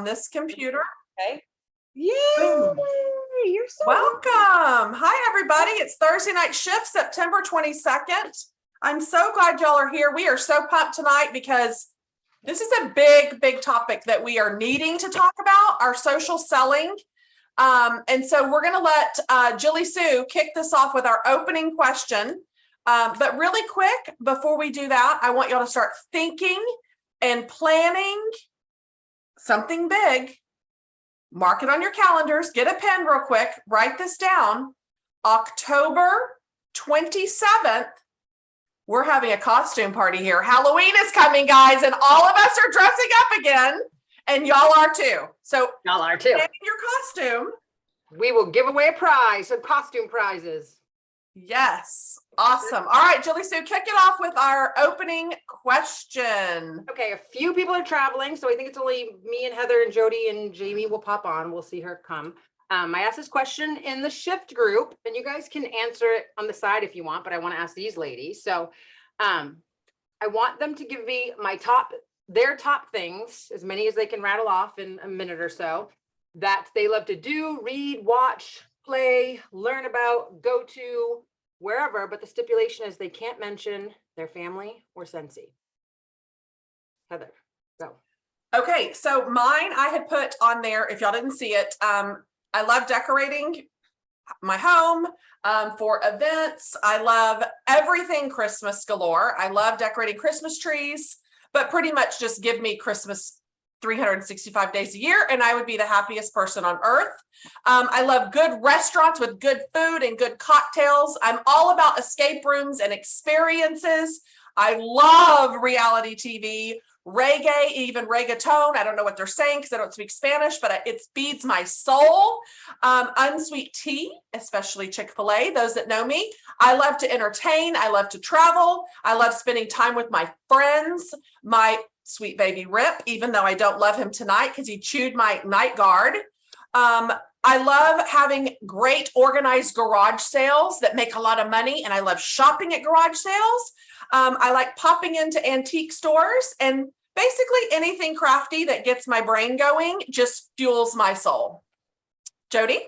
this computer. Okay. Yay! Boom. You're so welcome. Hi, everybody. It's Thursday night shift, September 22nd. I'm so glad y'all are here. We are so pumped tonight because this is a big topic that we are needing to talk about, our social selling. And so we're going to let Jilly Sue kick this off with our opening question. But really quick, before we do that, I want y'all to start thinking and planning something big. Mark it on your calendars, get a pen real quick, write this down. October 27th, we're having a costume party here. Halloween is coming, guys, and all of us are dressing up again, and y'all are too. So y'all are too. In your costume. We will give away a prize, some costume prizes. Yes. Awesome. All right, Jilly Sue, kick it off with our opening question. Okay, a few people are traveling, so I think it's only me and Heather and Jody and Jamie will pop on. We'll see her come. I asked this question in the shift group, and you guys can answer it on the side if you want, but I want to ask these ladies. So I want them to give me their top things, as many as they can rattle off in a minute or so, that they love to do, read, watch, play, learn about, go to, wherever, but the stipulation is they can't mention their family or Scentsy. Heather, go. Okay, so mine I had put on there, if y'all didn't see it, I love decorating my home for events. I love everything Christmas galore. I love decorating Christmas trees, but pretty much just give me Christmas 365 days a year and I would be the happiest person on earth. I love good restaurants with good food and good cocktails. I'm all about escape rooms and experiences. I love reality TV, reggae, even reggaeton. I don't know what they're saying because I don't speak Spanish, but it feeds my soul. Unsweet tea, especially Chick-fil-A, those that know me. I love to entertain. I love to travel. I love spending time with my friends. My sweet baby Rip, even though I don't love him tonight because he chewed my night guard. I love having great organized garage sales that make a lot of money, and I love shopping at garage sales. I like popping into antique stores, and basically anything crafty that gets my brain going just fuels my soul. Jody?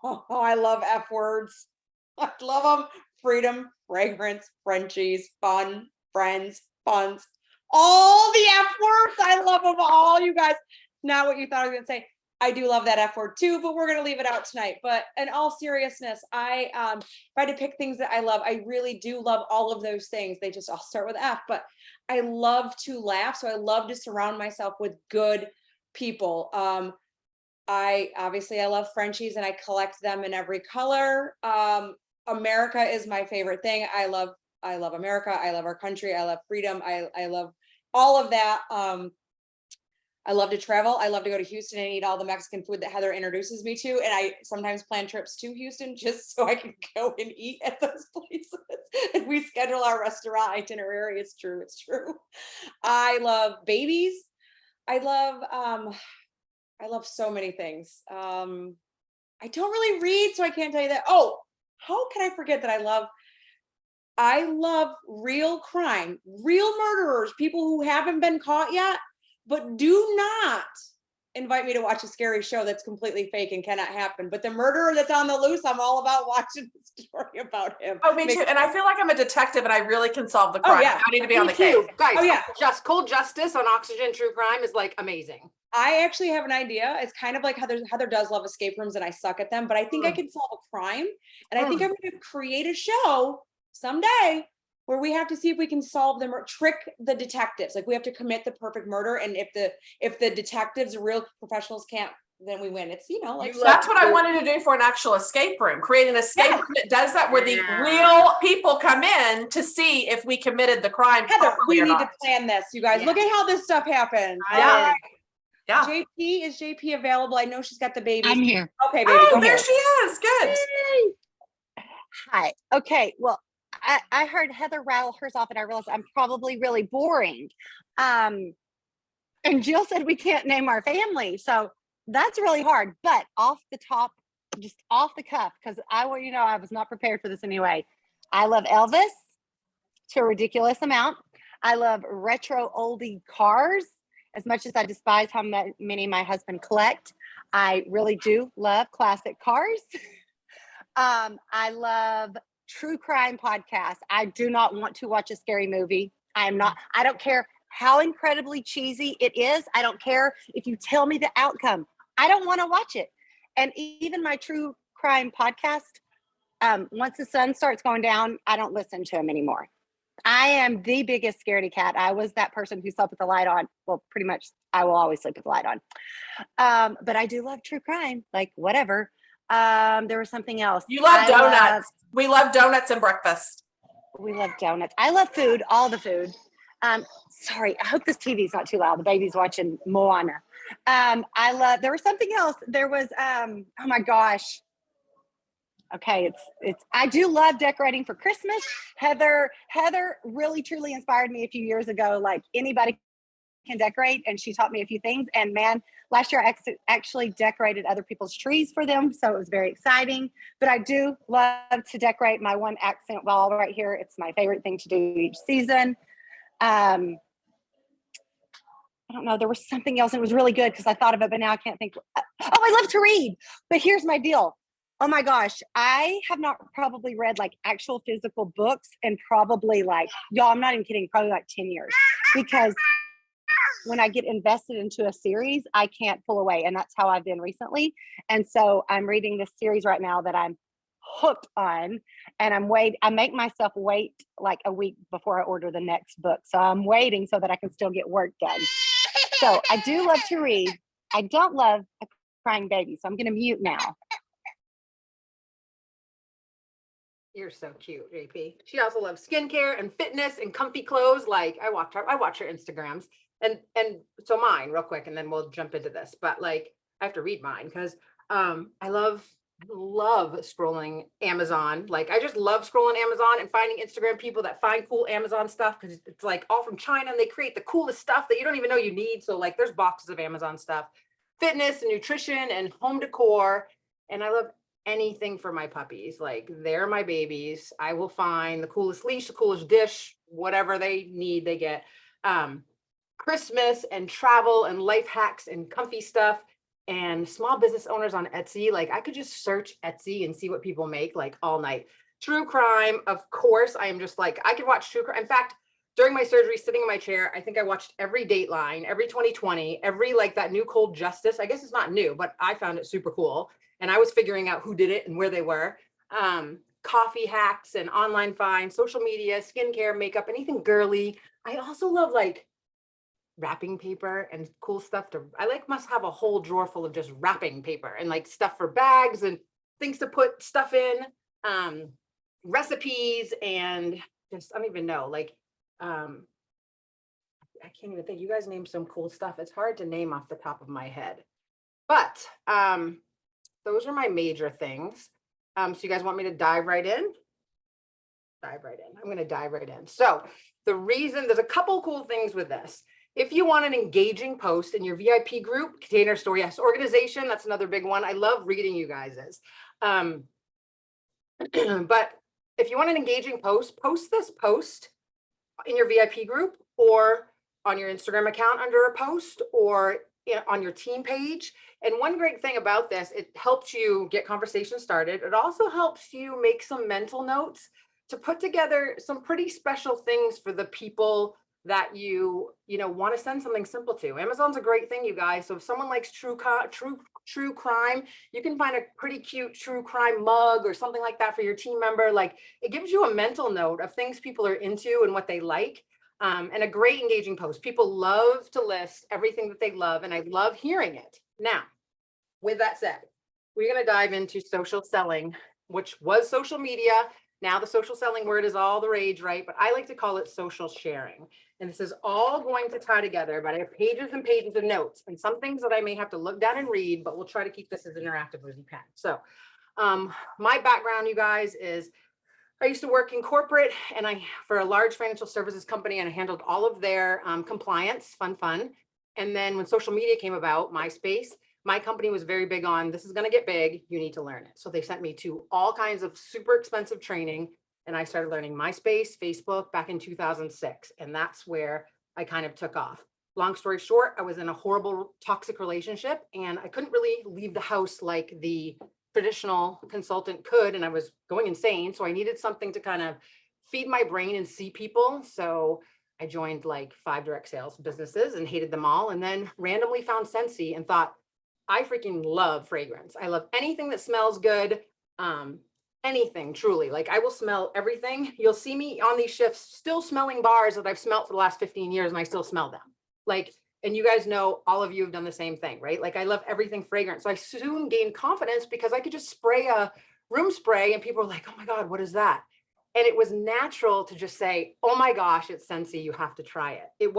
Oh, I love F words. I love them. Freedom, fragrance, Frenchies, fun, friends, funs. All the F words. I love them all, you guys. Not what you thought I was going to say. I do love that F word too, but we're going to leave it out tonight. But in all seriousness, I try to pick things that I love. I really do love all of those things. They just all start with F, but I love to laugh. So I love to surround myself with good people. I love Frenchies and I collect them in every color. America is my favorite thing. I love America. I love our country. I love freedom. I love all of that. I love to travel. I love to go to Houston and eat all the Mexican food that Heather introduces me to. And I sometimes plan trips to Houston just so I can go and eat at those places. And we schedule our restaurant itinerary. It's true. It's true. I love babies. I love so many things. I don't really read, so I can't tell you that. Oh, how can I forget that I love real crime, real murderers, people who haven't been caught yet, but do not invite me to watch a scary show that's completely fake and cannot happen. But the murderer that's on the loose, I'm all about watching the story about him. Oh, me too. And I feel like I'm a detective and I really can solve the crime. Oh, yeah. I need to be on the case. Guys, oh, yeah. Cold Justice on Oxygen True Crime is like amazing. I actually have an idea. It's kind of like Heather does love escape rooms and I suck at them, but I think I can solve a crime. And I think I'm going to create a show someday where we have to see if we can solve them or trick the detectives. Like we have to commit the perfect murder. And if the detectives, real professionals can't, then we win. It's, like that's what I wanted to do for an actual escape room, create an escape room that does that where the real people come in to see if we committed the crime. Heather, we need to plan this, you guys. Look at how this stuff happens. Yeah. Yeah. Is JP available? I know she's got the baby. I'm here. Okay, baby. Oh, there she is. Good. Yay. Hi. Okay. Well, I heard Heather rattle hers off and I realized I'm probably really boring. And Jill said we can't name our family. So that's really hard. But off the top, just off the cuff, because I want you to know I was not prepared for this anyway. I love Elvis to a ridiculous amount. I love retro oldie cars. as much as I despise how many my husband collect, I really do love classic cars. I love true crime podcasts. I do not want to watch a scary movie. I don't care how incredibly cheesy it is. I don't care if you tell me the outcome. I don't want to watch it. And even my true crime podcast, once the sun starts going down, I don't listen to them anymore. I am the biggest scaredy cat. I was that person who slept with the light on. Well, pretty much I will always sleep with the light on. But I do love true crime, like whatever. There was something else. You love donuts. We love donuts and breakfast. We love donuts. I love food, all the food. Sorry, I hope this TV's not too loud. The baby's watching Moana. There was something else. There was, oh my gosh. Okay, I do love decorating for Christmas. Heather really truly inspired me a few years ago. Like, anybody can decorate, and she taught me a few things. And man, last year I actually decorated other people's trees for them, so it was very exciting. But I do love to decorate my one accent wall right here. It's my favorite thing to do each season. I don't know, there was something else, and it was really good because I thought of it, but now I can't think. Oh, I love to read. But here's my deal. Oh my gosh, I have not probably read like actual physical books and probably like, y'all, I'm not even kidding, probably like 10 years. Because when I get invested into a series, I can't pull away. And that's how I've been recently. And so I'm reading this series right now that I'm hooked on, and I make myself wait like a week before I order the next book. So I'm waiting so that I can still get work done. So I do love to read. I don't love a crying baby. So I'm going to mute now. You're so cute, JP. She also loves skincare and fitness and comfy clothes. Like, I watch her Instagrams, and so mine real quick, and then we'll jump into this. But like, I have to read mine because I love scrolling Amazon. Like, I just love scrolling Amazon and finding Instagram people that find cool Amazon stuff, because it's like all from China, and they create the coolest stuff that you don't even know you need. So like, there's boxes of Amazon stuff, fitness and nutrition and home decor. And I love anything for my puppies. Like, they're my babies. I will find the coolest leash, the coolest dish, whatever they need, they get. Christmas and travel and life hacks and comfy stuff, and small business owners on Etsy. Like, I could just search Etsy and see what people make like all night. True crime, of course. I am just like, I could watch true crime. In fact, during my surgery, sitting in my chair, I think I watched every Dateline, every 2020, every like that new Cold Justice. I guess it's not new, but I found it super cool. And I was figuring out who did it and where they were. Coffee hacks and online finds, social media, skincare, makeup, anything girly. I also love like wrapping paper and cool stuff must have a whole drawer full of just wrapping paper and like stuff for bags and things to put stuff in, recipes, and just, I don't even know, like, I can't even think. You guys name some cool stuff. It's hard to name off the top of my head, but those are my major things. So you guys want me to dive right in? I'm going to dive right in. So there's a couple cool things with this. If you want an engaging post in your VIP group, Container Store, yes, organization, that's another big one. I love reading you guys's. But if you want an engaging post this post in your VIP group or on your Instagram account under a post or on your team page. And one great thing about this, it helps you get conversation started. It also helps you make some mental notes to put together some pretty special things for the people that you want to send something simple to. Amazon's a great thing, you guys. So if someone likes true crime, you can find a pretty cute true crime mug or something like that for your team member. Like, it gives you a mental note of things people are into and what they like. And a great engaging post. People love to list everything that they love, and I love hearing it. Now, with that said, we're going to dive into social selling, which was social media. Now the social selling word is all the rage, right? But I like to call it social sharing. And this is all going to tie together, but I have pages and pages of notes and some things that I may have to look down and read, but we'll try to keep this as interactive as we can. So my background, you guys, is I used to work in corporate, and for a large financial services company, and I handled all of their compliance, fun. And then when social media came about, MySpace, my company was very big on, this is going to get big, you need to learn it. So they sent me to all kinds of super expensive training, and I started learning MySpace, Facebook back in 2006. And that's where I kind of took off. long story short, I was in a horrible toxic relationship and I couldn't really leave the house like the traditional consultant could. And I was going insane. So I needed something to kind of feed my brain and see people. So I joined like 5 direct sales businesses and hated them all. And then randomly found Scentsy and thought, I freaking love fragrance. I love anything that smells good. Anything truly, like I will smell everything. You'll see me on these shifts still smelling bars that I've smelled for the last 15 years and I still smell them. Like, and you guys know, all of you have done the same thing, right? Like I love everything fragrant. So I soon gained confidence because I could just spray a room spray and people were like, oh my God, what is that? And it was natural to just say, oh my gosh, it's Scentsy, you have to try it.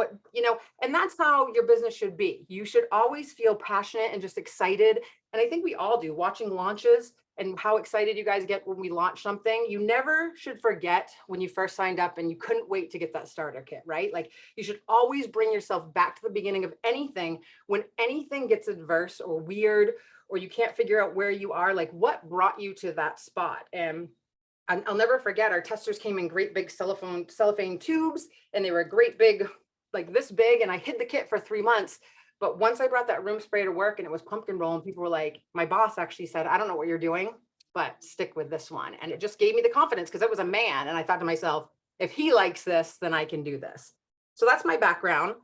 And that's how your business should be. You should always feel passionate and just excited. And I think we all do, watching launches and how excited you guys get when we launch something. You never should forget when you first signed up and you couldn't wait to get that starter kit, right? Like you should always bring yourself back to the beginning of anything. When anything gets adverse or weird, or you can't figure out where you are, like what brought you to that spot? And I'll never forget, our testers came in great big cellophane tubes, and they were great big, like this big, and I hid the kit for 3 months. But once I brought that room spray to work and it was pumpkin roll, and people were like, my boss actually said, I don't know what you're doing, but stick with this one. And it just gave me the confidence because it was a man. And I thought to myself, if he likes this, then I can do this. So that's my background.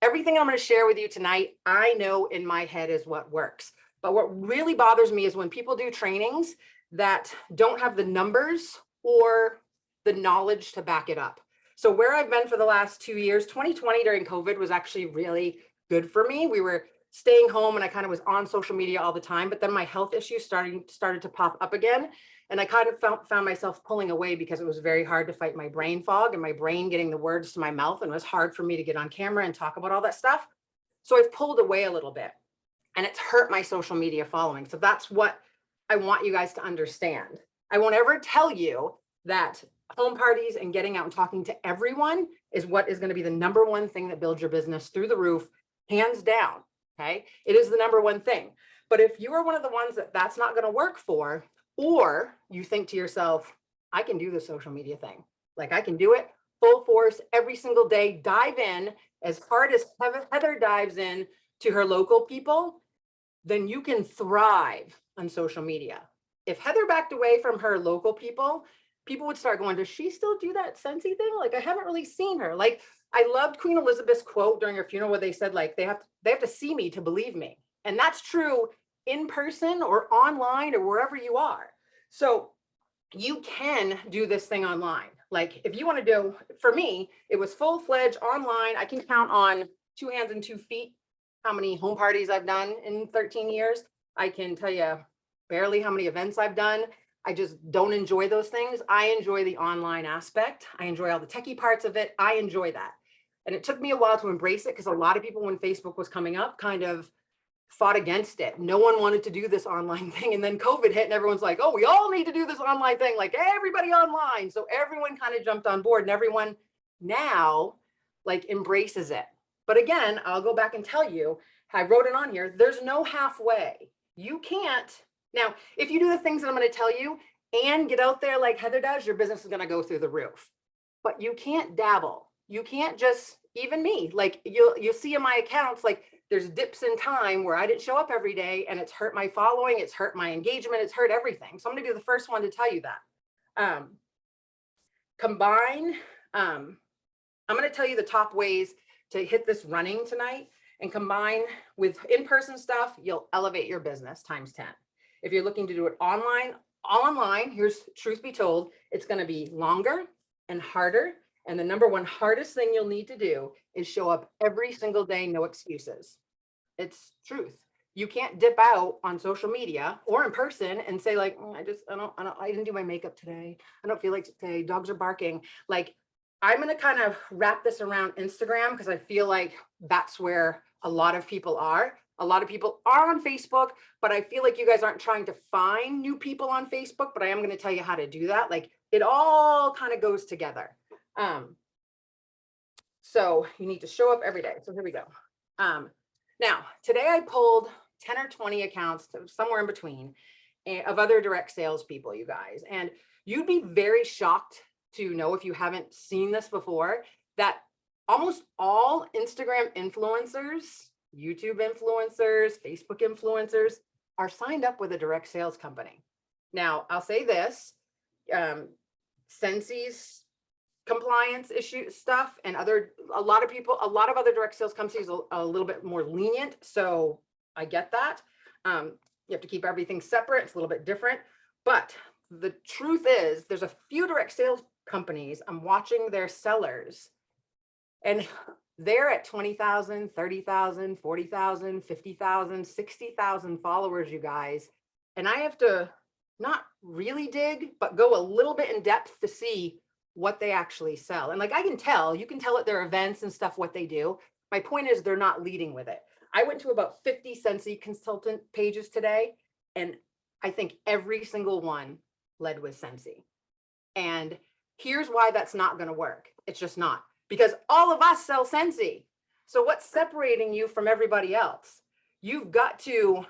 Everything I'm going to share with you tonight, I know in my head is what works. But what really bothers me is when people do trainings that don't have the numbers or the knowledge to back it up. So where I've been for the last 2 years, 2020 during COVID was actually really good for me. We were staying home and I kind of was on social media all the time, but then my health issues started to pop up again. And I kind of found myself pulling away because it was very hard to fight my brain fog and my brain getting the words to my mouth. And it was hard for me to get on camera and talk about all that stuff. So I've pulled away a little bit and it's hurt my social media following. So that's what I want you guys to understand. I won't ever tell you that home parties and getting out and talking to everyone is what is going to be the number one thing that builds your business through the roof, hands down. Okay. It is the number one thing. But if you are one of the ones that that's not going to work for, or you think to yourself, I can do the social media thing. Like I can do it full force every single day, dive in as hard as Heather dives in to her local people, then you can thrive on social media. If Heather backed away from her local people would start going, does she still do that Scentsy thing? Like, I haven't really seen her. Like, I loved Queen Elizabeth's quote during her funeral where they said, like, they have to see me to believe me. And that's true in person or online or wherever you are. So you can do this thing online. Like, if you want to do, for me, it was full-fledged online. I can count on 2 hands and 2 feet how many home parties I've done in 13 years. I can tell you barely how many events I've done. I just don't enjoy those things. I enjoy the online aspect. I enjoy all the techie parts of it. I enjoy that. And it took me a while to embrace it because a lot of people, when Facebook was coming up, kind of fought against it. No one wanted to do this online thing. And then COVID hit and everyone's like, oh, we all need to do this online thing, like everybody online. So everyone kind of jumped on board and everyone now like embraces it. But again, I'll go back and tell you, I wrote it on here, there's no halfway. You can't. Now, if you do the things that I'm going to tell you and get out there like Heather does, your business is going to go through the roof. But you can't dabble. You can't just, even me, like you'll see in my accounts, like there's dips in time where I didn't show up every day and it's hurt my following, it's hurt my engagement, it's hurt everything. So I'm going to be the first one to tell you that. I'm going to tell you the top ways to hit this running tonight, and combine with in-person stuff, you'll elevate your business times 10. If you're looking to do it online, all online, here's truth be told, it's going to be longer and harder. And the number one hardest thing you'll need to do is show up every single day, no excuses. It's truth. You can't dip out on social media or in person and say like, I didn't do my makeup today. I don't feel like today. Dogs are barking. Like, I'm going to kind of wrap this around Instagram because I feel like that's where a lot of people are. A lot of people are on Facebook, but I feel like you guys aren't trying to find new people on Facebook, but I am going to tell you how to do that. Like, it all kind of goes together. So you need to show up every day. So here we go. Now, today I pulled 10 or 20 accounts, somewhere in between, of other direct sales people, you guys. And you'd be very shocked to know, if you haven't seen this before, that almost all Instagram influencers, YouTube influencers, Facebook influencers are signed up with a direct sales company. Now, I'll say this, Scentsy's compliance issue stuff and a lot of other direct sales companies are a little bit more lenient. So I get that. You have to keep everything separate. It's a little bit different, but the truth is there's a few direct sales companies. I'm watching their sellers and they're at 20,000, 30,000, 40,000, 50,000, 60,000 followers, you guys. And I have to not really dig, but go a little bit in depth to see what they actually sell. And like, you can tell at their events and stuff what they do. My point is they're not leading with it. I went to about 50 Scentsy consultant pages today, and I think every single one led with Scentsy. And here's why that's not going to work. It's just not, because all of us sell Scentsy. So what's separating you from everybody else? You've got to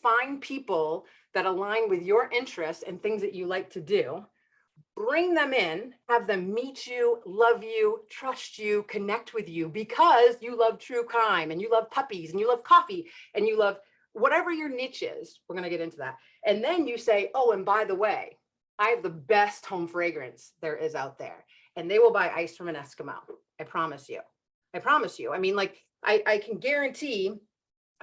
find people that align with your interests and things that you like to do, bring them in, have them meet you, love you, trust you, connect with you because you love true crime and you love puppies and you love coffee and you love whatever your niche is. We're going to get into that. And then you say, oh, and by the way, I have the best home fragrance there is out there. And they will buy ice from an Eskimo. I promise you. I promise you. I mean, like, I can guarantee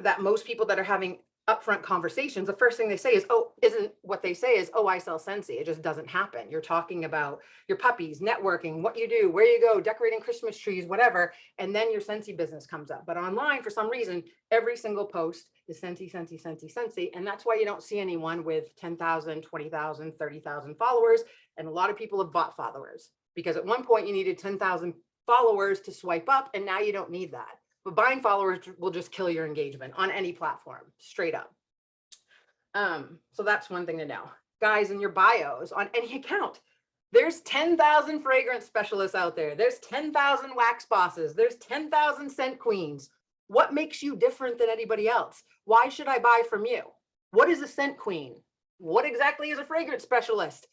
that most people that are having upfront conversations, the first thing they say is, oh, I sell Scentsy. It just doesn't happen. You're talking about your puppies, networking, what you do, where you go, decorating Christmas trees, whatever. And then your Scentsy business comes up. But online, for some reason, every single post is Scentsy, Scentsy, Scentsy, Scentsy. And that's why you don't see anyone with 10,000, 20,000, 30,000 followers. And a lot of people have bought followers because at one point you needed 10,000 followers to swipe up. And now you don't need that. But buying followers will just kill your engagement on any platform, straight up. So that's one thing to know. Guys, in your bios on any account, there's 10,000 fragrance specialists out there. There's 10,000 wax bosses. There's 10,000 scent queens. What makes you different than anybody else? Why should I buy from you? What is a scent queen? What exactly is a fragrance specialist?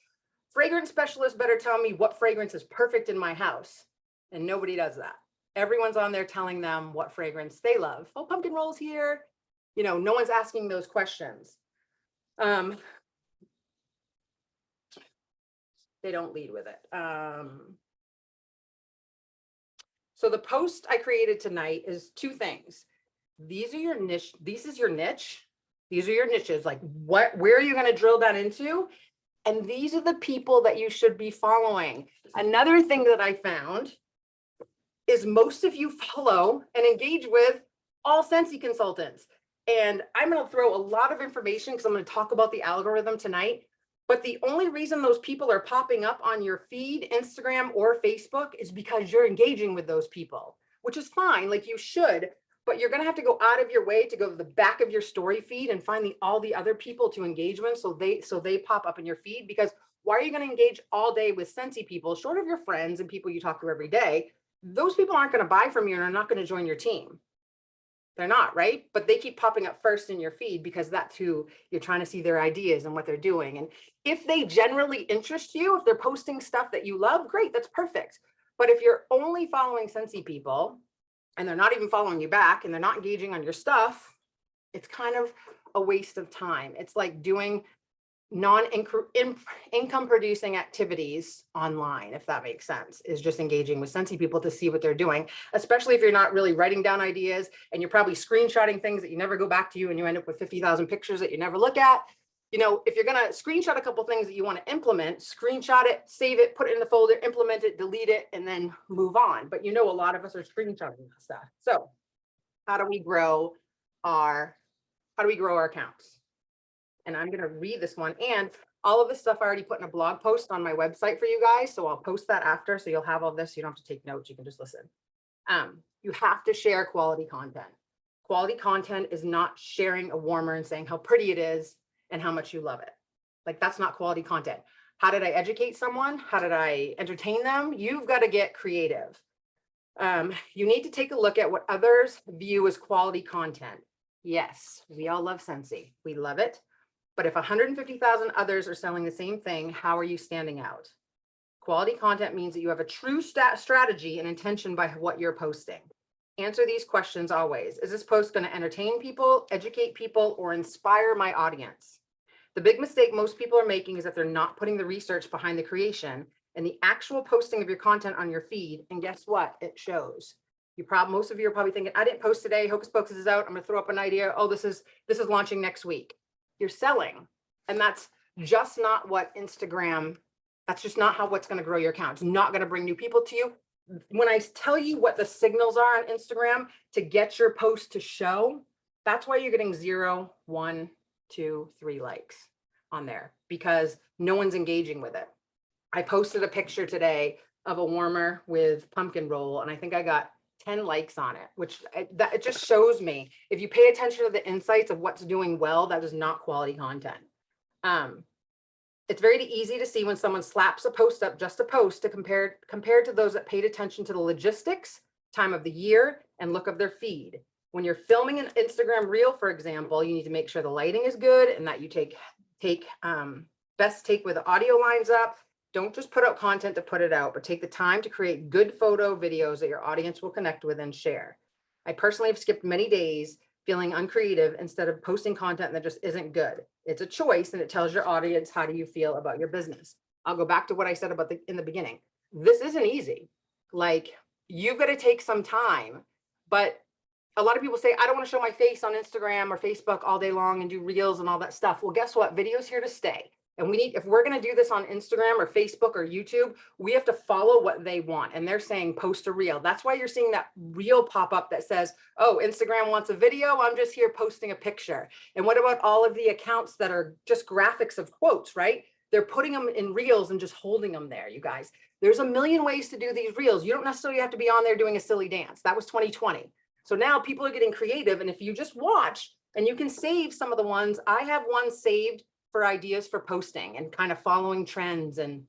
Fragrance specialists better tell me what fragrance is perfect in my house. And nobody does that. Everyone's on there telling them what fragrance they love. Oh, pumpkin rolls here. You know, no one's asking those questions. They don't lead with it. So the post I created tonight is two things. These are your niche. This is your niche. These are your niches. Like where are you going to drill down into? And these are the people that you should be following. Another thing that I found is most of you follow and engage with all Scentsy consultants. And I'm going to throw a lot of information because I'm going to talk about the algorithm tonight. But the only reason those people are popping up on your feed, Instagram or Facebook, is because you're engaging with those people, which is fine. Like you should, but you're going to have to go out of your way to go to the back of your story feed and find all the other people to engage with. So they pop up in your feed, because why are you going to engage all day with Scentsy people, short of your friends and people you talk to every day? Those people aren't going to buy from you and are not going to join your team. They're not, right? But they keep popping up first in your feed because that's who you're trying to see their ideas and what they're doing. And if they generally interest you, if they're posting stuff that you love, great, that's perfect. But if you're only following Scentsy people and they're not even following you back and they're not engaging on your stuff, it's kind of a waste of time. It's like doing non-income producing activities online, if that makes sense, is just engaging with Scentsy people to see what they're doing, especially if you're not really writing down ideas and you're probably screenshotting things that you never go back to you and you end up with 50,000 pictures that you never look at. You know, if you're going to screenshot a couple things that you want to implement, screenshot it, save it, put it in the folder, implement it, delete it, and then move on. But you know, a lot of us are screenshotting that stuff. So how do we grow our accounts? And I'm going to read this one, and all of this stuff I already put in a blog post on my website for you guys. So I'll post that after. So you'll have all this. You don't have to take notes. You can just listen. You have to share quality content. Quality content is not sharing a warmer and saying how pretty it is and how much you love it. Like, that's not quality content. How did I educate someone? How did I entertain them? You've got to get creative. You need to take a look at what others view as quality content. Yes, we all love Scentsy. We love it. But if 150,000 others are selling the same thing, how are you standing out? Quality content means that you have a true strategy and intention by what you're posting. Answer these questions always. Is this post going to entertain people, educate people, or inspire my audience? The big mistake most people are making is that they're not putting the research behind the creation and the actual posting of your content on your feed. And guess what? It shows. Most of you are probably thinking, I didn't post today. Hocus Pocus is out. I'm going to throw up an idea. Oh, this is launching next week. You're selling. And that's just not what Instagram, that's just not how what's going to grow your account. It's not going to bring new people to you. When I tell you what the signals are on Instagram to get your post to show, that's why you're getting 0, 1, 2, 3 likes on there, because no one's engaging with it. I posted a picture today of a warmer with pumpkin roll, and I think I got 10 likes on it, which it just shows me, if you pay attention to the insights of what's doing well, that is not quality content. It's very easy to see when someone slaps a post up just a post to compared to those that paid attention to the logistics, time of the year, and look of their feed. When you're filming an Instagram reel, for example, you need to make sure the lighting is good and that you take best take where the audio lines up. Don't just put out content to put it out, but take the time to create good photo videos that your audience will connect with and share. I personally have skipped many days feeling uncreative instead of posting content that just isn't good. It's a choice, and it tells your audience, how do you feel about your business? I'll go back to what I said about in the beginning. This isn't easy. Like, you've got to take some time, but a lot of people say, I don't want to show my face on Instagram or Facebook all day long and do reels and all that stuff. Well, guess what? Video's here to stay. And if we're going to do this on Instagram or Facebook or YouTube, we have to follow what they want. And they're saying post a reel. That's why you're seeing that reel pop up that says, oh, Instagram wants a video. I'm just here posting a picture. And what about all of the accounts that are just graphics of quotes, right? They're putting them in reels and just holding them there, you guys. There's a million ways to do these reels. You don't necessarily have to be on there doing a silly dance. That was 2020. So now people are getting creative. And if you just watch, and you can save some of the ones, I have one saved for ideas for posting and kind of following trends and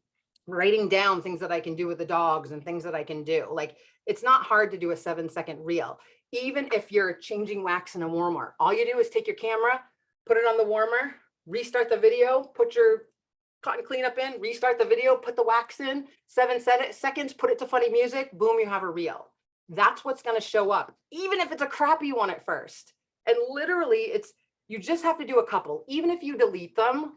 writing down things that I can do with the dogs and things that I can do. Like, it's not hard to do a 7-second reel. Even if you're changing wax in a warmer, all you do is take your camera, put it on the warmer, restart the video, put your cotton cleanup in, restart the video, put the wax in, 7 seconds, put it to funny music, boom, you have a reel. That's what's going to show up, even if it's a crappy one at first. And literally, you just have to do a couple, even if you delete them.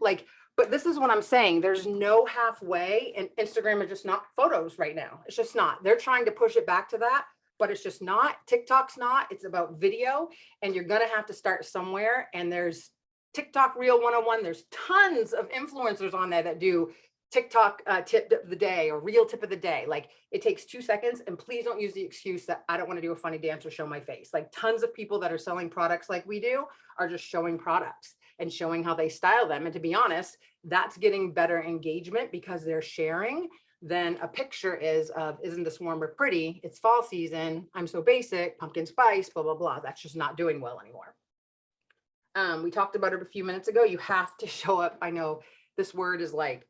But this is what I'm saying. There's no halfway, and Instagram is just not photos right now. It's just not. They're trying to push it back to that, but it's just not. TikTok's not. It's about video, and you're going to have to start somewhere. And there's TikTok Reel 101. There's tons of influencers on there that do TikTok tip of the day or reel tip of the day. Like, it takes 2 seconds, and please don't use the excuse that I don't want to do a funny dance or show my face. Like, tons of people that are selling products like we do are just showing products and showing how they style them. And to be honest, that's getting better engagement because they're sharing than a picture is of, isn't this warmer pretty? It's fall season. I'm so basic, pumpkin spice, blah, blah, blah. That's just not doing well anymore. We talked about it a few minutes ago. You have to show up. I know this word is like,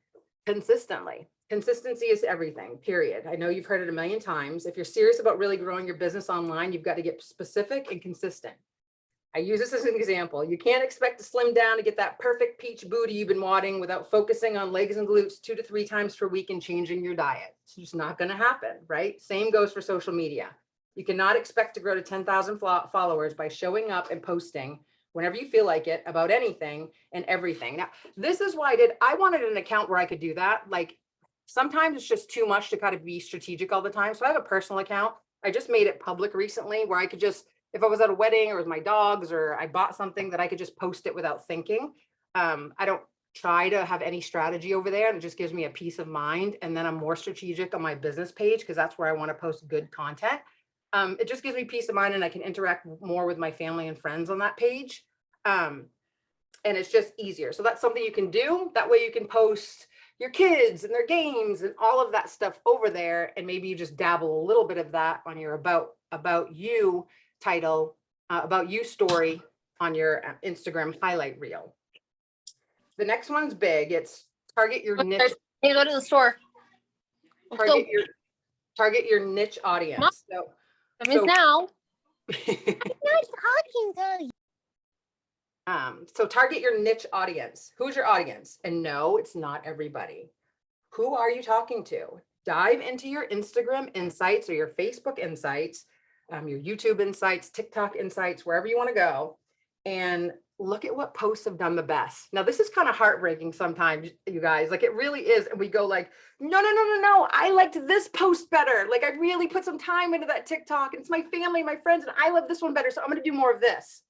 consistently. Consistency is everything, period. I know you've heard it a million times. If you're serious about really growing your business online, you've got to get specific and consistent. I use this as an example. You can't expect to slim down to get that perfect peach booty you've been wanting without focusing on legs and glutes 2 to 3 times per week and changing your diet. It's just not going to happen, right? Same goes for social media. You cannot expect to grow to 10,000 followers by showing up and posting whenever you feel like it about anything and everything. Now, this is why I wanted an account where I could do that. Like, sometimes it's just too much to kind of be strategic all the time. So I have a personal account. I just made it public recently where I could just, if I was at a wedding or with my dogs or I bought something, that I could just post it without thinking. I don't try to have any strategy over there, and it just gives me a peace of mind. And then I'm more strategic on my business page because that's where I want to post good content. It just gives me peace of mind, and I can interact more with my family and friends on that page. And it's just easier. So that's something you can do. That way you can post your kids and their games and all of that stuff over there. And maybe you just dabble a little bit of that on your about you title, about you story on your Instagram highlight reel. The next one's big. It's target your niche. Hey, go to the store. Target your niche audience. So now. I'm not talking to you. So target your niche audience. Who's your audience? And no, it's not everybody. Who are you talking to? Dive into your Instagram insights or your Facebook insights, your YouTube insights, TikTok insights, wherever you want to go, and look at what posts have done the best. Now, this is kind of heartbreaking sometimes, you guys, like it really is. And we go like, no, I liked this post better. Like I really put some time into that TikTok and it's my family, my friends, and I love this one better. So I'm going to do more of this.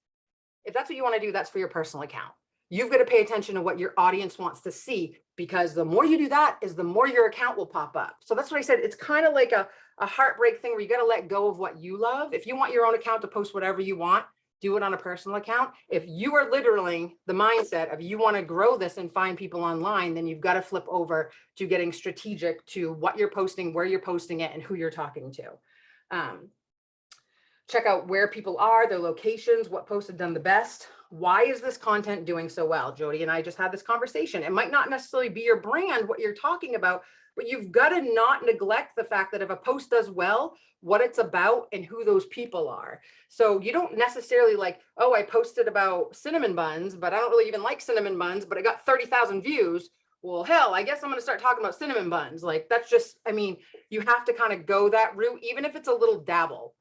If that's what you want to do, that's for your personal account. You've got to pay attention to what your audience wants to see, because the more you do that is the more your account will pop up. So that's what I said. It's kind of like a heartbreak thing where you got to let go of what you love. If you want your own account to post whatever you want, do it on a personal account. If you are literally the mindset of you want to grow this and find people online, then you've got to flip over to getting strategic to what you're posting, where you're posting it, and who you're talking to. Check out where people are, their locations, what posts have done the best. Why is this content doing so well? Jody and I just had this conversation. It might not necessarily be your brand, what you're talking about, but you've got to not neglect the fact that if a post does well, what it's about and who those people are. So you don't necessarily like, oh, I posted about cinnamon buns, but I don't really even like cinnamon buns, but I got 30,000 views. Well, hell, I guess I'm going to start talking about cinnamon buns. Like that's just, I mean, you have to kind of go that route, even if it's a little dabble.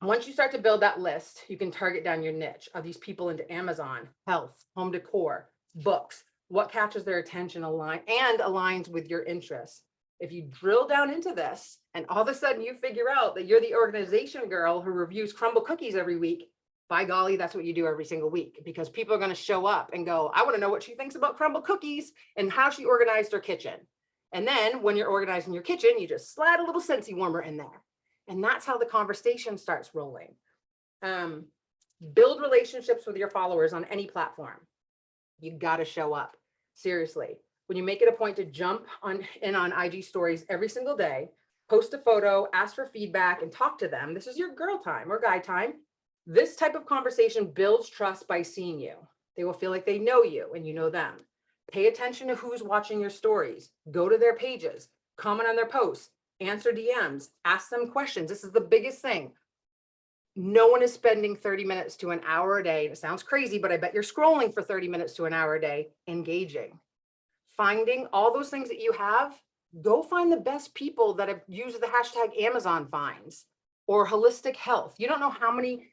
Once you start to build that list, you can target down your niche. Are these people into Amazon, health, home decor, books? What catches their attention aligns with your interests? If you drill down into this and all of a sudden you figure out that you're the organization girl who reviews crumble cookies every week, by golly, that's what you do every single week, because people are going to show up and go, I want to know what she thinks about crumble cookies and how she organized her kitchen. And then when you're organizing your kitchen, you just slide a little Scentsy warmer in there. And that's how the conversation starts rolling. Build relationships with your followers on any platform. You got to show up. Seriously. When you make it a point to jump on IG stories every single day, post a photo, ask for feedback, and talk to them. This is your girl time or guy time. This type of conversation builds trust by seeing you. They will feel like they know you and you know them. Pay attention to who's watching your stories. Go to their pages, comment on their posts, answer DMs, ask them questions. This is the biggest thing. No one is spending 30 minutes to an hour a day. It sounds crazy, but I bet you're scrolling for 30 minutes to an hour a day, engaging. Finding all those things that you have, go find the best people that have used the hashtag Amazon finds or holistic health. You don't know how many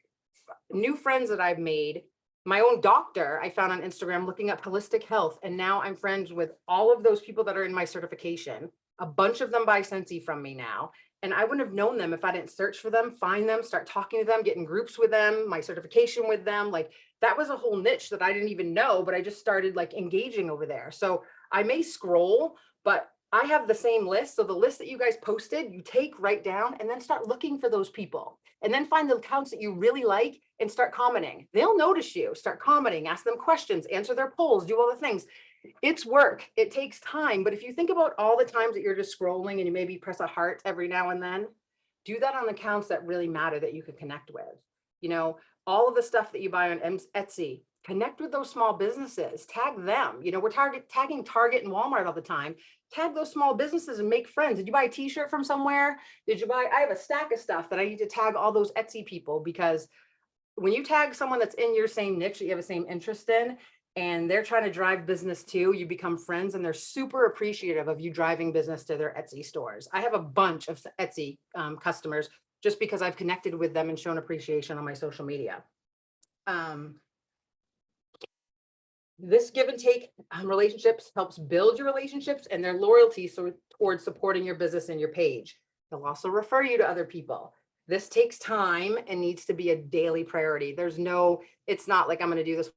new friends that I've made. My own doctor, I found on Instagram looking up holistic health. And now I'm friends with all of those people that are in my certification. A bunch of them buy Scentsy from me now. And I wouldn't have known them if I didn't search for them, find them, start talking to them, get in groups with them, my certification with them. Like that was a whole niche that I didn't even know, but I just started like engaging over there. So I may scroll, but I have the same list. So the list that you guys posted, you take, write down, and then start looking for those people. And then find the accounts that you really like and start commenting. They'll notice you, start commenting, ask them questions, answer their polls, do all the things. It's work. It takes time. But if you think about all the times that you're just scrolling and you maybe press a heart every now and then, do that on accounts that really matter that you can connect with. You know, all of the stuff that you buy on Etsy, connect with those small businesses, tag them. You know, we're tagging Target and Walmart all the time. Tag those small businesses and make friends. Did you buy a t-shirt from somewhere? I have a stack of stuff that I need to tag all those Etsy people, because when you tag someone that's in your same niche that you have the same interest in, and they're trying to drive business too, you become friends and they're super appreciative of you driving business to their Etsy stores. I have a bunch of Etsy customers just because I've connected with them and shown appreciation on my social media. This give and take relationships helps build your relationships and their loyalty towards supporting your business and your page. They'll also refer you to other people. This takes time and needs to be a daily priority. It's not like I'm going to do this.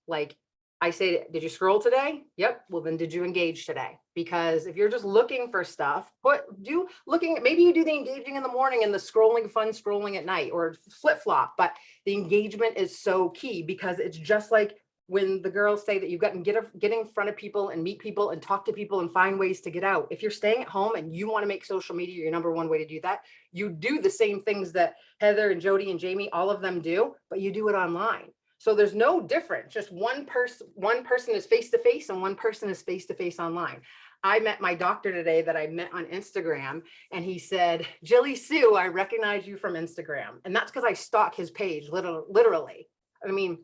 Like I say, did you scroll today? Yep. Well, then did you engage today? Because if you're just looking for stuff, maybe you do the engaging in the morning and the fun scrolling at night, or flip flop, but the engagement is so key, because it's just like when the girls say that you've got to get in front of people and meet people and talk to people and find ways to get out. If you're staying at home and you want to make social media your number one way to do that, you do the same things that Heather and Jody and Jamie, all of them do, but you do it online. So there's no difference. Just one person is face-to-face and one person is face-to-face online. I met my doctor today that I met on Instagram, and he said, Jilly Sue, I recognize you from Instagram. And that's because I stalk his page, literally. I mean,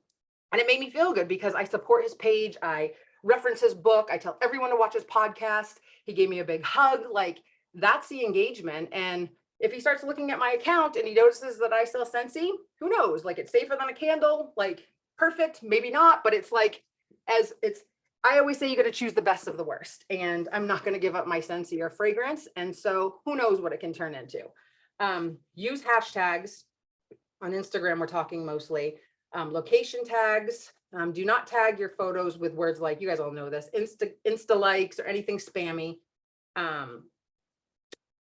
and it made me feel good because I support his page. I reference his book. I tell everyone to watch his podcast. He gave me a big hug. Like, that's the engagement. And if he starts looking at my account and he notices that I sell Scentsy, who knows? Like, it's safer than a candle, like perfect, maybe not, but it's like, I always say you got to choose the best of the worst, and I'm not going to give up my Scentsy or fragrance. And so who knows what it can turn into. Use hashtags on Instagram. We're talking mostly location tags. Do not tag your photos with words like, you guys all know this, Insta likes or anything spammy.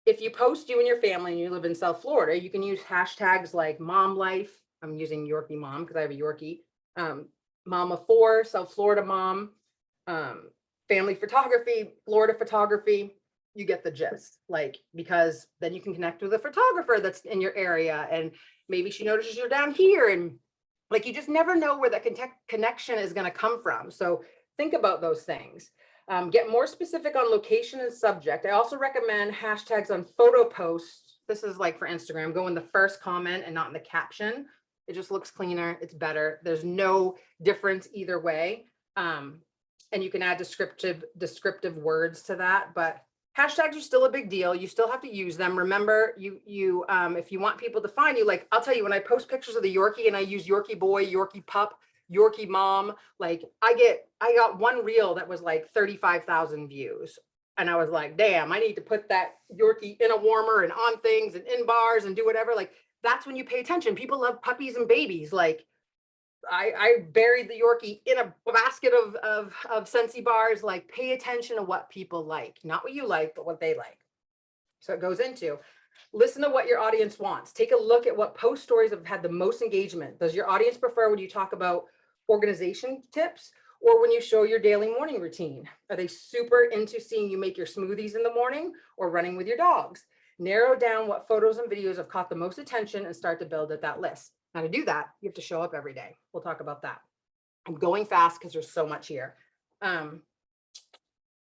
If you post you and your family and you live in South Florida, you can use hashtags like mom life. I'm using Yorkie mom because I have a Yorkie. Mama 4, South Florida mom, family photography, Florida photography. You get the gist, like, because then you can connect with a photographer that's in your area, and maybe she notices you're down here, and like, you just never know where that connection is going to come from. So think about those things. Get more specific on location and subject. I also recommend hashtags on photo posts. This is like for Instagram, go in the first comment and not in the caption. It just looks cleaner. It's better. There's no difference either way. And you can add descriptive words to that, but hashtags are still a big deal. You still have to use them. Remember, if you want people to find you, like, I'll tell you, when I post pictures of the Yorkie and I use Yorkie boy, Yorkie pup, Yorkie mom, like, I got one reel that was like 35,000 views. And I was like, damn, I need to put that Yorkie in a warmer and on things and in bars and do whatever. Like, that's when you pay attention. People love puppies and babies. Like, I buried the Yorkie in a basket of Scentsy bars. Like, pay attention to what people like, not what you like, but what they like. So it goes into, listen to what your audience wants. Take a look at what post stories have had the most engagement. Does your audience prefer when you talk about organization tips or when you show your daily morning routine? Are they super into seeing you make your smoothies in the morning or running with your dogs? Narrow down what photos and videos have caught the most attention and start to build at that list. Now, to do that, you have to show up every day. We'll talk about that. I'm going fast because there's so much here.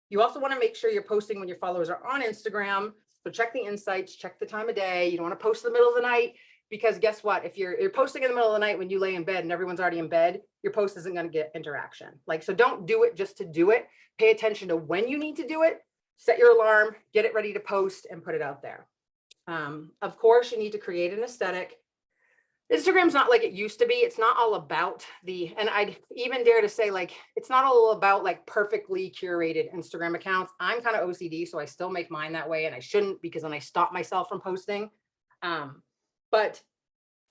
You also want to make sure you're posting when your followers are on Instagram. So check the insights, check the time of day. You don't want to post in the middle of the night, because guess what? If you're posting in the middle of the night when you lay in bed and everyone's already in bed, your post isn't going to get interaction. Like, so don't do it just to do it. Pay attention to when you need to do it. Set your alarm, get it ready to post, and put it out there. Of course, you need to create an aesthetic. Instagram's not like it used to be. It's not all about and I'd even dare to say, like, it's not all about like perfectly curated Instagram accounts. I'm kind of OCD, so I still make mine that way, and I shouldn't, because then I stop myself from posting. But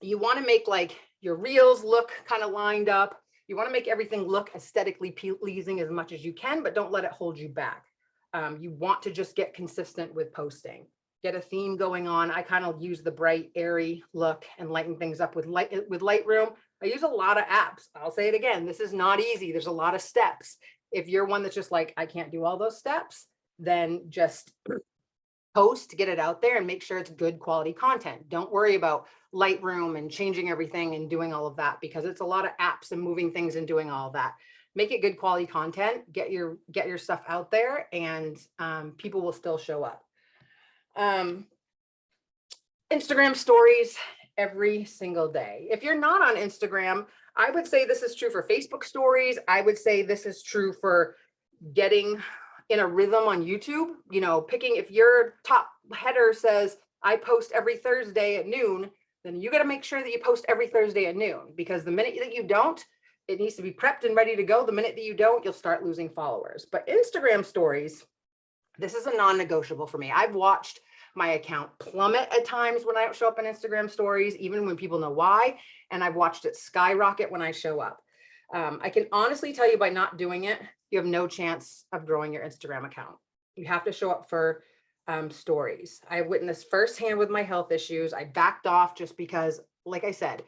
you want to make like your reels look kind of lined up. You want to make everything look aesthetically pleasing as much as you can, but don't let it hold you back. You want to just get consistent with posting. Get a theme going on. I kind of use the bright, airy look and lighten things up with Lightroom. I use a lot of apps. I'll say it again. This is not easy. There's a lot of steps. If you're one that's just like, I can't do all those steps, then just post, get it out there, and make sure it's good quality content. Don't worry about Lightroom and changing everything and doing all of that, because it's a lot of apps and moving things and doing all of that. Make it good quality content. Get your stuff out there, and people will still show up. Instagram stories every single day. If you're not on Instagram, I would say this is true for Facebook stories. I would say this is true for getting in a rhythm on YouTube. You know, picking, if your top header says, I post every Thursday at noon, then you got to make sure that you post every Thursday at noon, because the minute that you don't, it needs to be prepped and ready to go. The minute that you don't, you'll start losing followers. But Instagram stories, this is a non-negotiable for me. I've watched my account plummet at times when I don't show up in Instagram stories, even when people know why. And I've watched it skyrocket when I show up. I can honestly tell you, by not doing it, you have no chance of growing your Instagram account. You have to show up for stories. I witnessed firsthand with my health issues. I backed off just because, like I said,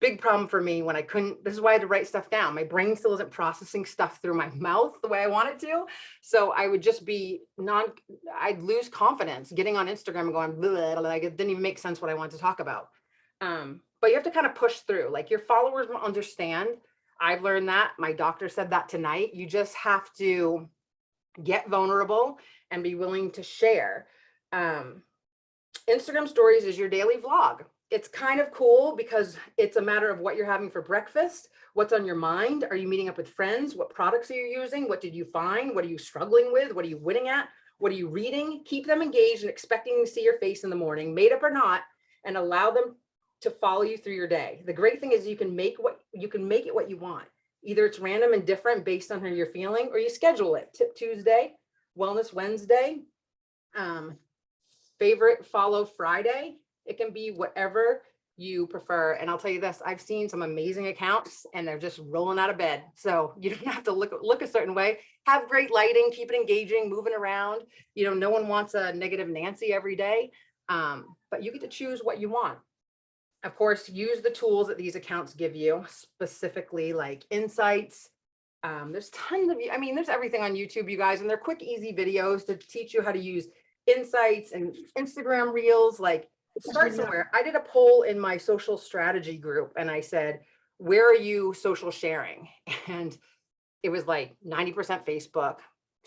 big problem for me when I couldn't, this is why I had to write stuff down. My brain still isn't processing stuff through my mouth the way I want it to. So I would just be I'd lose confidence getting on Instagram and going, blah, blah, like, it didn't even make sense what I wanted to talk about. But you have to kind of push through. Like, your followers will understand. I've learned that. My doctor said that tonight. You just have to get vulnerable and be willing to share. Instagram stories is your daily vlog. it's kind of cool because it's a matter of what you're having for breakfast, what's on your mind. Are you meeting up with friends? What products are you using? What did you find? What are you struggling with? What are you winning at? What are you reading? Keep them engaged and expecting to see your face in the morning, made up or not, and allow them to follow you through your day. The great thing is you can make it what you want. Either it's random and different based on how you're feeling, or you schedule it. Tip Tuesday, Wellness Wednesday, favorite follow Friday. It can be whatever you prefer. And I'll tell you this, I've seen some amazing accounts and they're just rolling out of bed. So you don't have to look a certain way. Have great lighting, keep it engaging, moving around. You know, no one wants a negative Nancy every day, but you get to choose what you want. Of course, use the tools that these accounts give you, specifically like insights. There's tons of, I mean, there's everything on YouTube, you guys, and they're quick, easy videos to teach you how to use insights and Instagram reels. Like, start somewhere. I did a poll in my social strategy group and I said, where are you social sharing? And it was like 90% Facebook,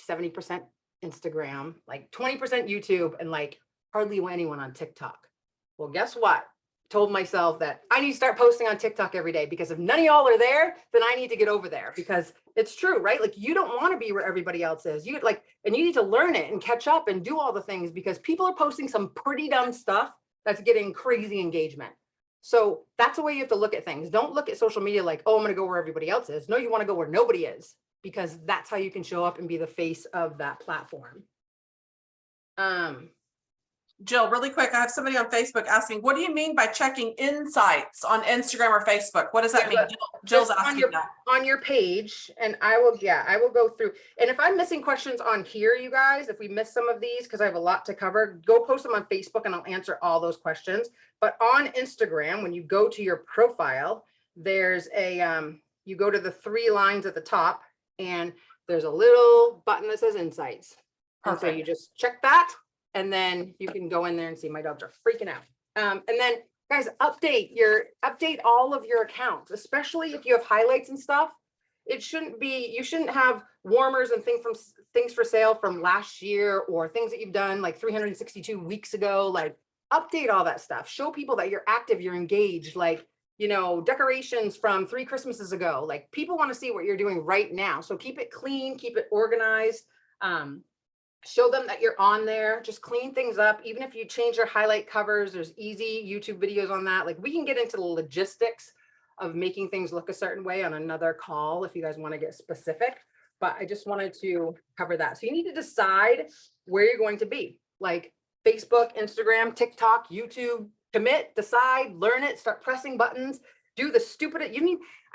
70% Instagram, like 20% YouTube, and like hardly anyone on TikTok. Well, guess what? Told myself that I need to start posting on TikTok every day, because if none of y'all are there, then I need to get over there, because it's true, right? Like, you don't want to be where everybody else is. You like, and you need to learn it and catch up and do all the things, because people are posting some pretty dumb stuff that's getting crazy engagement. So that's the way you have to look at things. Don't look at social media like, oh, I'm going to go where everybody else is. No, you want to go where nobody is, because that's how you can show up and be the face of that platform. Jill, really quick, I have somebody on Facebook asking, what do you mean by checking insights on Instagram or Facebook? What does that mean? Jill's asking that. On your page, and I will go through. And if I'm missing questions on here, you guys, if we miss some of these, because I have a lot to cover, go post them on Facebook and I'll answer all those questions. But on Instagram, when you go to your profile, there's a, you go to the 3 lines at the top and there's a little button that says insights. And so you just check that. And then you can go in there and see, my dogs are freaking out. And then guys, update all of your accounts, especially if you have highlights and stuff. It shouldn't be, you shouldn't have warmers and things for sale from last year, or things that you've done like 362 weeks ago. Like, update all that stuff. Show people that you're active, you're engaged. Like, you know, decorations from 3 Christmases ago. Like, people want to see what you're doing right now. So keep it clean, keep it organized. Show them that you're on there. Just clean things up. Even if you change your highlight covers, there's easy YouTube videos on that. Like, we can get into the logistics of making things look a certain way on another call if you guys want to get specific, but I just wanted to cover that. So you need to decide where you're going to be, like Facebook, Instagram, TikTok, YouTube. Commit, decide, learn it, start pressing buttons, do the stupid,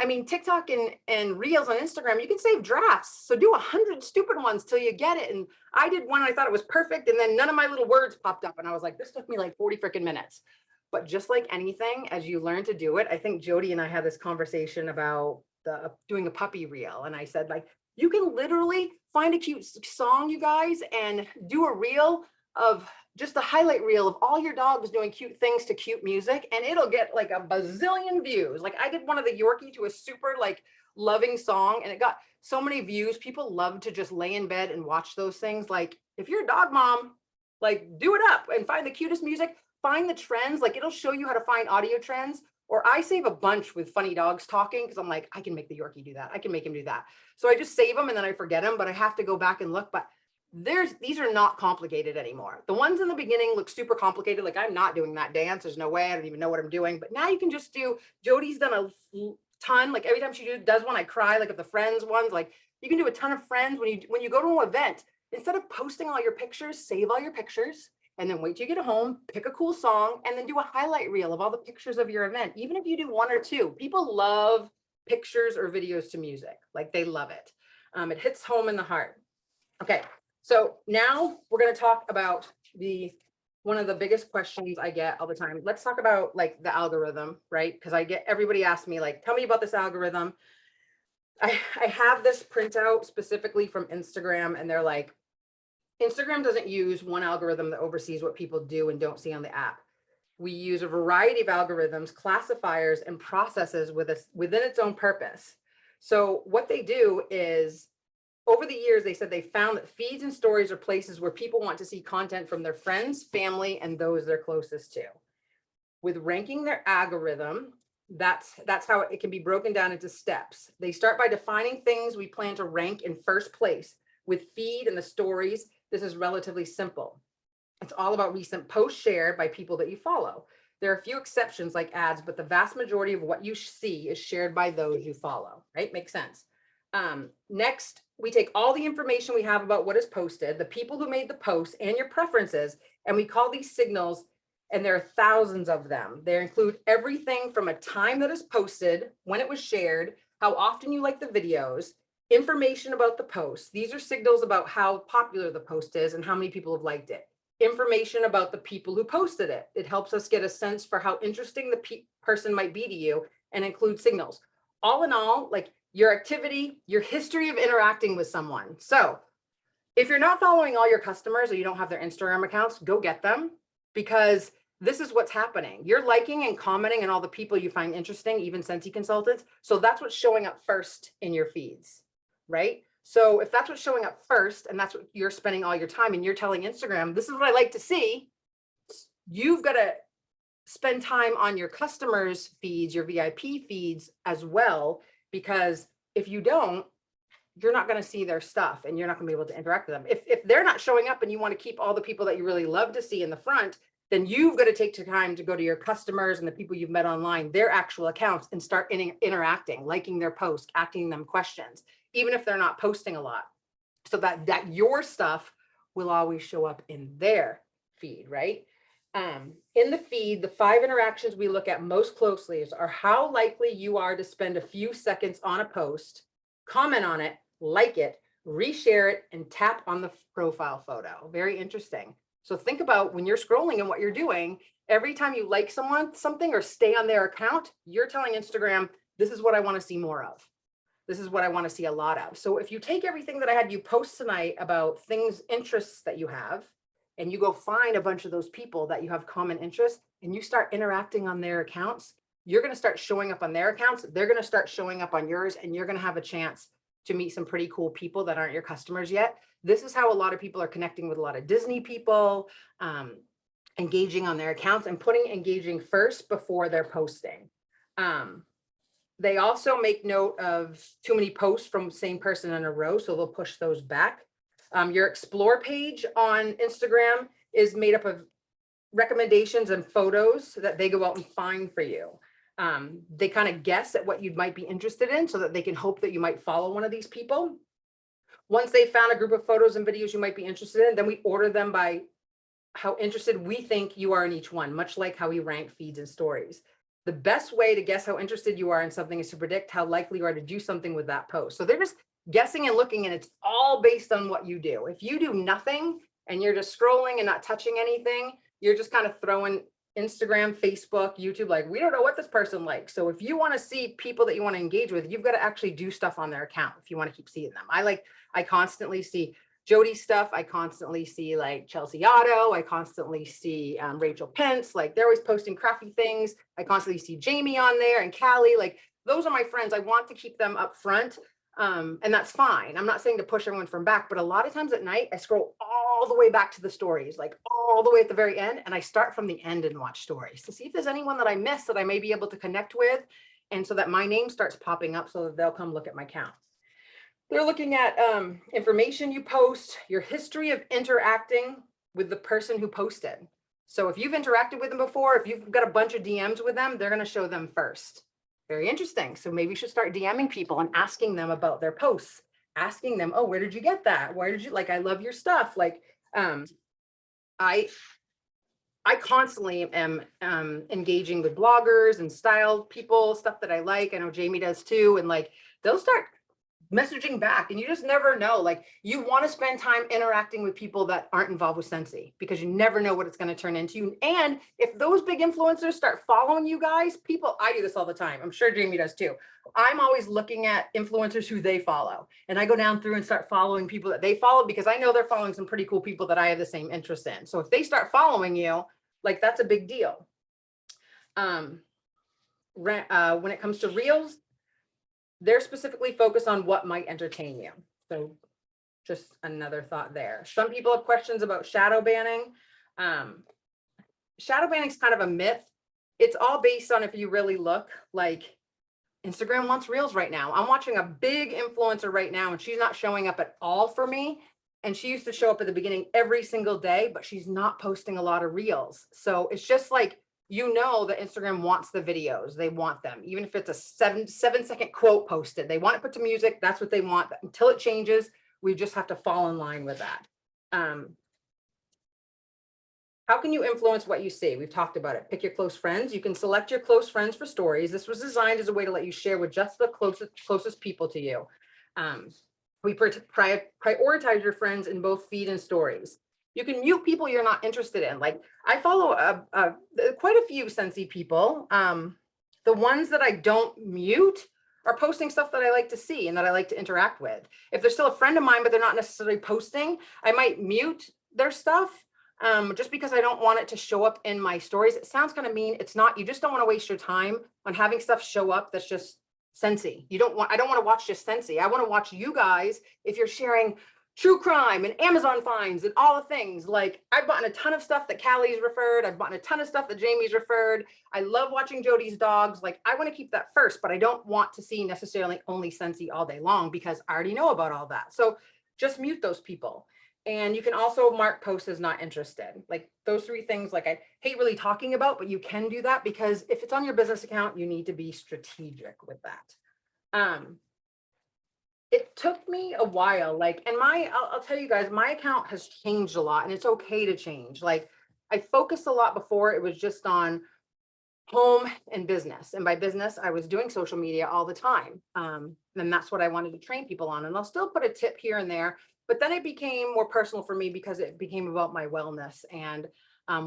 I mean, TikTok and Reels on Instagram, you can save drafts. So do 100 stupid ones till you get it. And I did one, I thought it was perfect. And then none of my little words popped up. And I was like, this took me like 40 freaking minutes. But just like anything, as you learn to do it, I think Jody and I had this conversation about doing a puppy reel. And I said, like, you can literally find a cute song, you guys, and do a reel of just a highlight reel of all your dogs doing cute things to cute music, and it'll get like a bazillion views. Like, I did one of the Yorkie to a super like loving song, and it got so many views. People love to just lay in bed and watch those things. Like, if you're a dog mom, like, do it up and find the cutest music, find the trends. Like, it'll show you how to find audio trends. Or I save a bunch with funny dogs talking, because I'm like, I can make the Yorkie do that. I can make him do that. So I just save them and then I forget them, but I have to go back and look. But these are not complicated anymore. The ones in the beginning look super complicated. Like, I'm not doing that dance. There's no way. I don't even know what I'm doing. But now you can just do, Jody's done a ton. Like, every time she does one, I cry. Like, if the Friends ones, like, you can do a ton of Friends when you go to an event. Instead of posting all your pictures, save all your pictures and then wait till you get home, pick a cool song, and then do a highlight reel of all the pictures of your event. Even if you do 1 or 2, people love pictures or videos to music. Like, they love it. It hits home in the heart. Okay. So now we're going to talk about one of the biggest questions I get all the time. Let's talk about like the algorithm, right? Because everybody asks me, like, tell me about this algorithm. I have this printout specifically from Instagram, and they're like, Instagram doesn't use one algorithm that oversees what people do and don't see on the app. We use a variety of algorithms, classifiers, and processes within its own purpose. So what they do is, over the years, they said they found that feeds and stories are places where people want to see content from their friends, family, and those they're closest to. with ranking their algorithm. That's how it can be broken down into steps. They start by defining things we plan to rank in first place. With feed and the stories, this is relatively simple. It's all about recent posts shared by people that you follow. There are a few exceptions like ads, but the vast majority of what you see is shared by those you follow, right? Makes sense. Next, we take all the information we have about what is posted, the people who made the post, and your preferences, and we call these signals, and there are thousands of them. They include everything from a time that is posted, when it was shared, how often you like the videos, information about the post. These are signals about how popular the post is and how many people have liked it. Information about the people who posted it. It helps us get a sense for how interesting the person might be to you and include signals. All in all, like your activity, your history of interacting with someone. So if you're not following all your customers or you don't have their Instagram accounts, go get them, because this is what's happening. You're liking and commenting on all the people you find interesting, even Scentsy consultants. So that's what's showing up first in your feeds, right? So if that's what's showing up first and that's what you're spending all your time and you're telling Instagram, this is what I like to see, you've got to spend time on your customers' feeds, your VIP feeds as well, because if you don't, you're not going to see their stuff and you're not going to be able to interact with them. If they're not showing up and you want to keep all the people that you really love to see in the front, then you've got to take the time to go to your customers and the people you've met online, their actual accounts, and start interacting, liking their posts, asking them questions, even if they're not posting a lot, so that your stuff will always show up in their feed, right? In the feed, the 5 interactions we look at most closely are how likely you are to spend a few seconds on a post, comment on it, like it, reshare it, and tap on the profile photo. Very interesting. So think about when you're scrolling and what you're doing, every time you like something or stay on their account, you're telling Instagram, this is what I want to see more of. This is what I want to see a lot of. So if you take everything that I had you post tonight about things, interests that you have, and you go find a bunch of those people that you have common interests and you start interacting on their accounts, you're going to start showing up on their accounts. They're going to start showing up on yours, and you're going to have a chance to meet some pretty cool people that aren't your customers yet. This is how a lot of people are connecting with a lot of Disney people, engaging on their accounts and putting engaging first before they're posting. They also make note of too many posts from the same person in a row, so they'll push those back. Your explore page on Instagram is made up of recommendations and photos that they go out and find for you. They kind of guess at what you might be interested in so that they can hope that you might follow one of these people. Once they found a group of photos and videos you might be interested in, then we order them by how interested we think you are in each one, much like how we rank feeds and stories. The best way to guess how interested you are in something is to predict how likely you are to do something with that post. So they're just guessing and looking, and it's all based on what you do. If you do nothing and you're just scrolling and not touching anything, you're just kind of throwing Instagram, Facebook, YouTube, like, we don't know what this person likes. So if you want to see people that you want to engage with, you've got to actually do stuff on their account if you want to keep seeing them. I constantly see Jody stuff. I constantly see like Chelsea Otto. I constantly see Rachel Pence. Like, they're always posting crafty things. I constantly see Jamie on there and Callie. Like, those are my friends. I want to keep them up front. And that's fine. I'm not saying to push everyone from back, but a lot of times at night, I scroll all the way back to the stories, like all the way at the very end. And I start from the end and watch stories to see if there's anyone that I missed that I may be able to connect with. And so that my name starts popping up so that they'll come look at my account. They're looking at information you post, your history of interacting with the person who posted. So if you've interacted with them before, if you've got a bunch of DMs with them, they're going to show them first. Very interesting. So maybe you should start DMing people and asking them about their posts, asking them, oh, where did you get that? Where did you, like, I love your stuff. Like, I constantly am engaging with bloggers and style people, stuff that I like. I know Jamie does too. And like, they'll start messaging back, and you just never know. Like, you want to spend time interacting with people that aren't involved with Scentsy, because you never know what it's going to turn into. And if those big influencers start following you guys, I do this all the time. I'm sure Jamie does too. I'm always looking at influencers who they follow, and I go down through and start following people that they follow, because I know they're following some pretty cool people that I have the same interest in. So if they start following you, like, that's a big deal. When it comes to reels, they're specifically focused on what might entertain you. So just another thought there. Some people have questions about shadow banning. Shadow banning is kind of a myth. it's all based on if you really look. Like Instagram wants reels right now. I'm watching a big influencer right now and she's not showing up at all for me. And she used to show up at the beginning every single day, but she's not posting a lot of reels. So it's just like, you know, that Instagram wants the videos. They want them, even if it's a 7-second quote posted. They want it put to music. That's what they want. Until it changes, we just have to fall in line with that. How can you influence what you see? We've talked about it. Pick your close friends. You can select your close friends for stories. This was designed as a way to let you share with just the closest people to you. We prioritize your friends in both feed and stories. You can mute people you're not interested in. Like I follow quite a few Scentsy people. The ones that I don't mute are posting stuff that I like to see and that I like to interact with. If they're still a friend of mine, but they're not necessarily posting, I might mute their stuff. Just because I don't want it to show up in my stories. It sounds kind of mean. It's not. You just don't want to waste your time on having stuff show up that's just Scentsy. I don't want to watch just Scentsy. I want to watch you guys if you're sharing true crime and Amazon finds and all the things. Like I've bought a ton of stuff that Callie's referred. I've bought a ton of stuff that Jamie's referred. I love watching Jody's dogs. Like I want to keep that first, but I don't want to see necessarily only Scentsy all day long because I already know about all that. So just mute those people. And you can also mark posts as not interested. Like those 3 things, like I hate really talking about, but you can do that because if it's on your business account, you need to be strategic with that. It took me a while, like, and I'll tell you guys, my account has changed a lot and it's okay to change. Like I focused a lot before, it was just on home and business. And by business, I was doing social media all the time. And that's what I wanted to train people on. And I'll still put a tip here and there. But then it became more personal for me because it became about my wellness and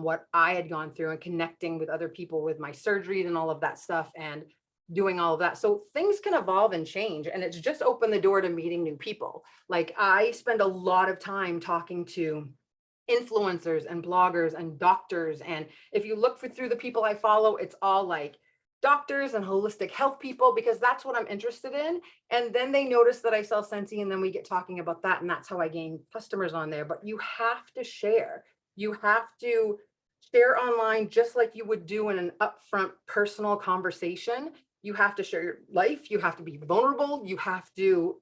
what I had gone through and connecting with other people with my surgeries and all of that stuff and doing all of that. So things can evolve and change. And it's just opened the door to meeting new people. Like I spend a lot of time talking to influencers and bloggers and doctors. And if you look through the people I follow, it's all like doctors and holistic health people, because that's what I'm interested in. And then they notice that I sell Scentsy and then we get talking about that. And that's how I gain customers on there. But you have to share. You have to share online just like you would do in an upfront personal conversation. You have to share your life. You have to be vulnerable. You have to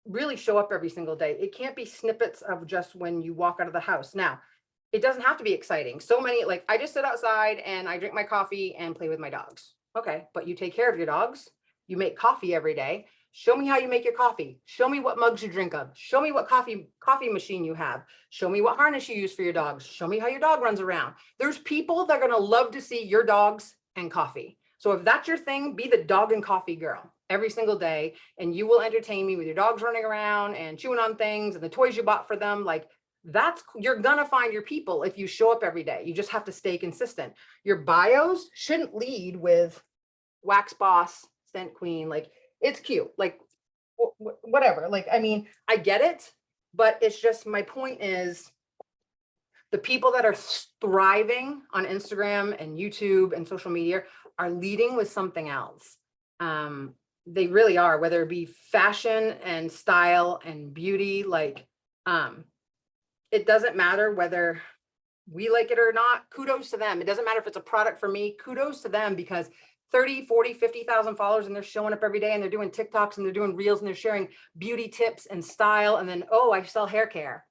really show up every single day. It can't be snippets of just when you walk out of the house. Now, it doesn't have to be exciting. So many, like I just sit outside and I drink my coffee and play with my dogs. Okay, but you take care of your dogs. You make coffee every day. Show me how you make your coffee. Show me what mugs you drink of. Show me what coffee machine you have. Show me what harness you use for your dogs. Show me how your dog runs around. There's people that are going to love to see your dogs and coffee. So if that's your thing, be the dog and coffee girl every single day, and you will entertain me with your dogs running around and chewing on things and the toys you bought for them. Like you're gonna find your people if you show up every day. You just have to stay consistent. Your bios shouldn't lead with wax boss, scent queen. Like it's cute, like whatever. Like, I mean, I get it, but it's just, my point is the people that are thriving on Instagram and YouTube and social media are leading with something else. They really are, whether it be fashion and style and beauty. Like, it doesn't matter whether we like it or not. Kudos to them. It doesn't matter if it's a product for me. Kudos to them, because 30, 40, 50,000 followers and they're showing up every day and they're doing TikToks and they're doing reels and they're sharing beauty tips and style. And then, oh, I sell hair care.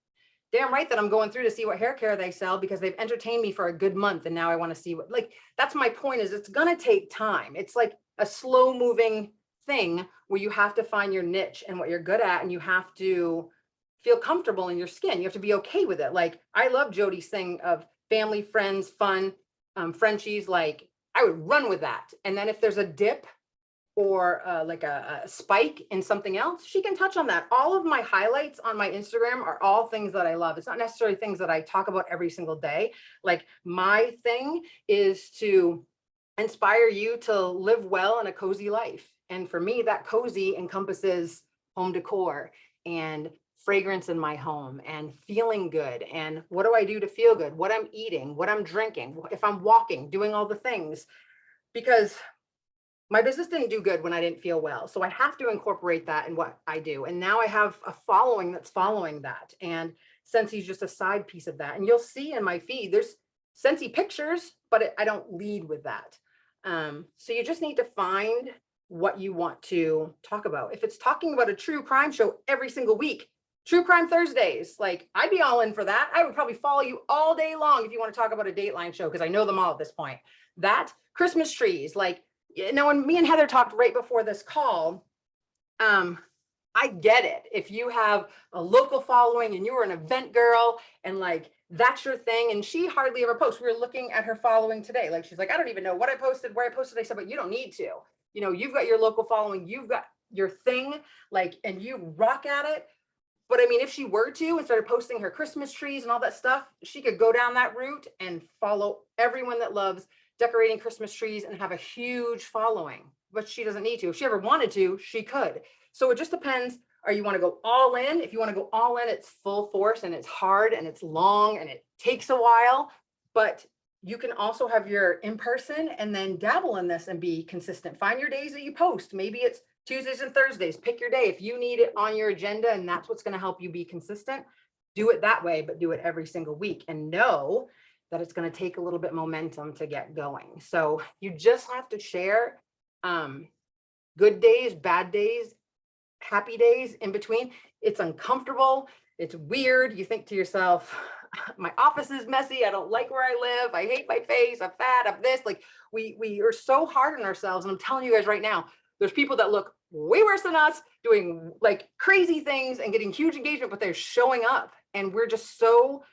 Damn right that I'm going through to see what hair care they sell because they've entertained me for a good month. And now I want to see what, like, that's my point, is it's going to take time. It's like a slow moving thing where you have to find your niche and what you're good at. And you have to feel comfortable in your skin. You have to be okay with it. Like, I love Jody's thing of family, friends, fun, Frenchies. Like, I would run with that. And then if there's a dip or like a spike in something else, she can touch on that. All of my highlights on my Instagram are all things that I love. It's not necessarily things that I talk about every single day. Like, my thing is to inspire you to live well in a cozy life. And for me, that cozy encompasses home decor and fragrance in my home and feeling good. And what do I do to feel good? What I'm eating, what I'm drinking, if I'm walking, doing all the things, because my business didn't do good when I didn't feel well. So I have to incorporate that in what I do. And now I have a following that's following that. And Scentsy is just a side piece of that. And you'll see in my feed, there's Scentsy pictures, but I don't lead with that. So you just need to find what you want to talk about. If it's talking about a true crime show every single week, True Crime Thursdays, like I'd be all in for that. I would probably follow you all day long if you want to talk about a Dateline show, because I know them all at this point. That, Christmas trees, like, you know, when me and Heather talked right before this call, I get it. If you have a local following and you were an event girl and like that's your thing, and she hardly ever posts. We were looking at her following today. Like she's like, I don't even know what I posted, where I posted. I said, but you don't need to. You know, you've got your local following, you've got your thing, like, and you rock at it. But I mean, if she were to and started posting her Christmas trees and all that stuff, she could go down that route and follow everyone that loves decorating Christmas trees and have a huge following. But she doesn't need to. If she ever wanted to, she could. So it just depends. Or you want to go all in? If you want to go all in, it's full force and it's hard and it's long and it takes a while. But you can also have your in-person and then dabble in this and be consistent. Find your days that you post. Maybe it's Tuesdays and Thursdays. Pick your day. If you need it on your agenda and that's what's going to help you be consistent, do it that way, but do it every single week and know that it's going to take a little bit momentum to get going. So you just have to share good days, bad days, happy days in between. It's uncomfortable. It's weird. You think to yourself, my office is messy. I don't like where I live. I hate my face. I'm fat. I'm this. Like we are so hard on ourselves. And I'm telling you guys right now, there's people that look way worse than us doing like crazy things and getting huge engagement, but they're showing up. And we're just so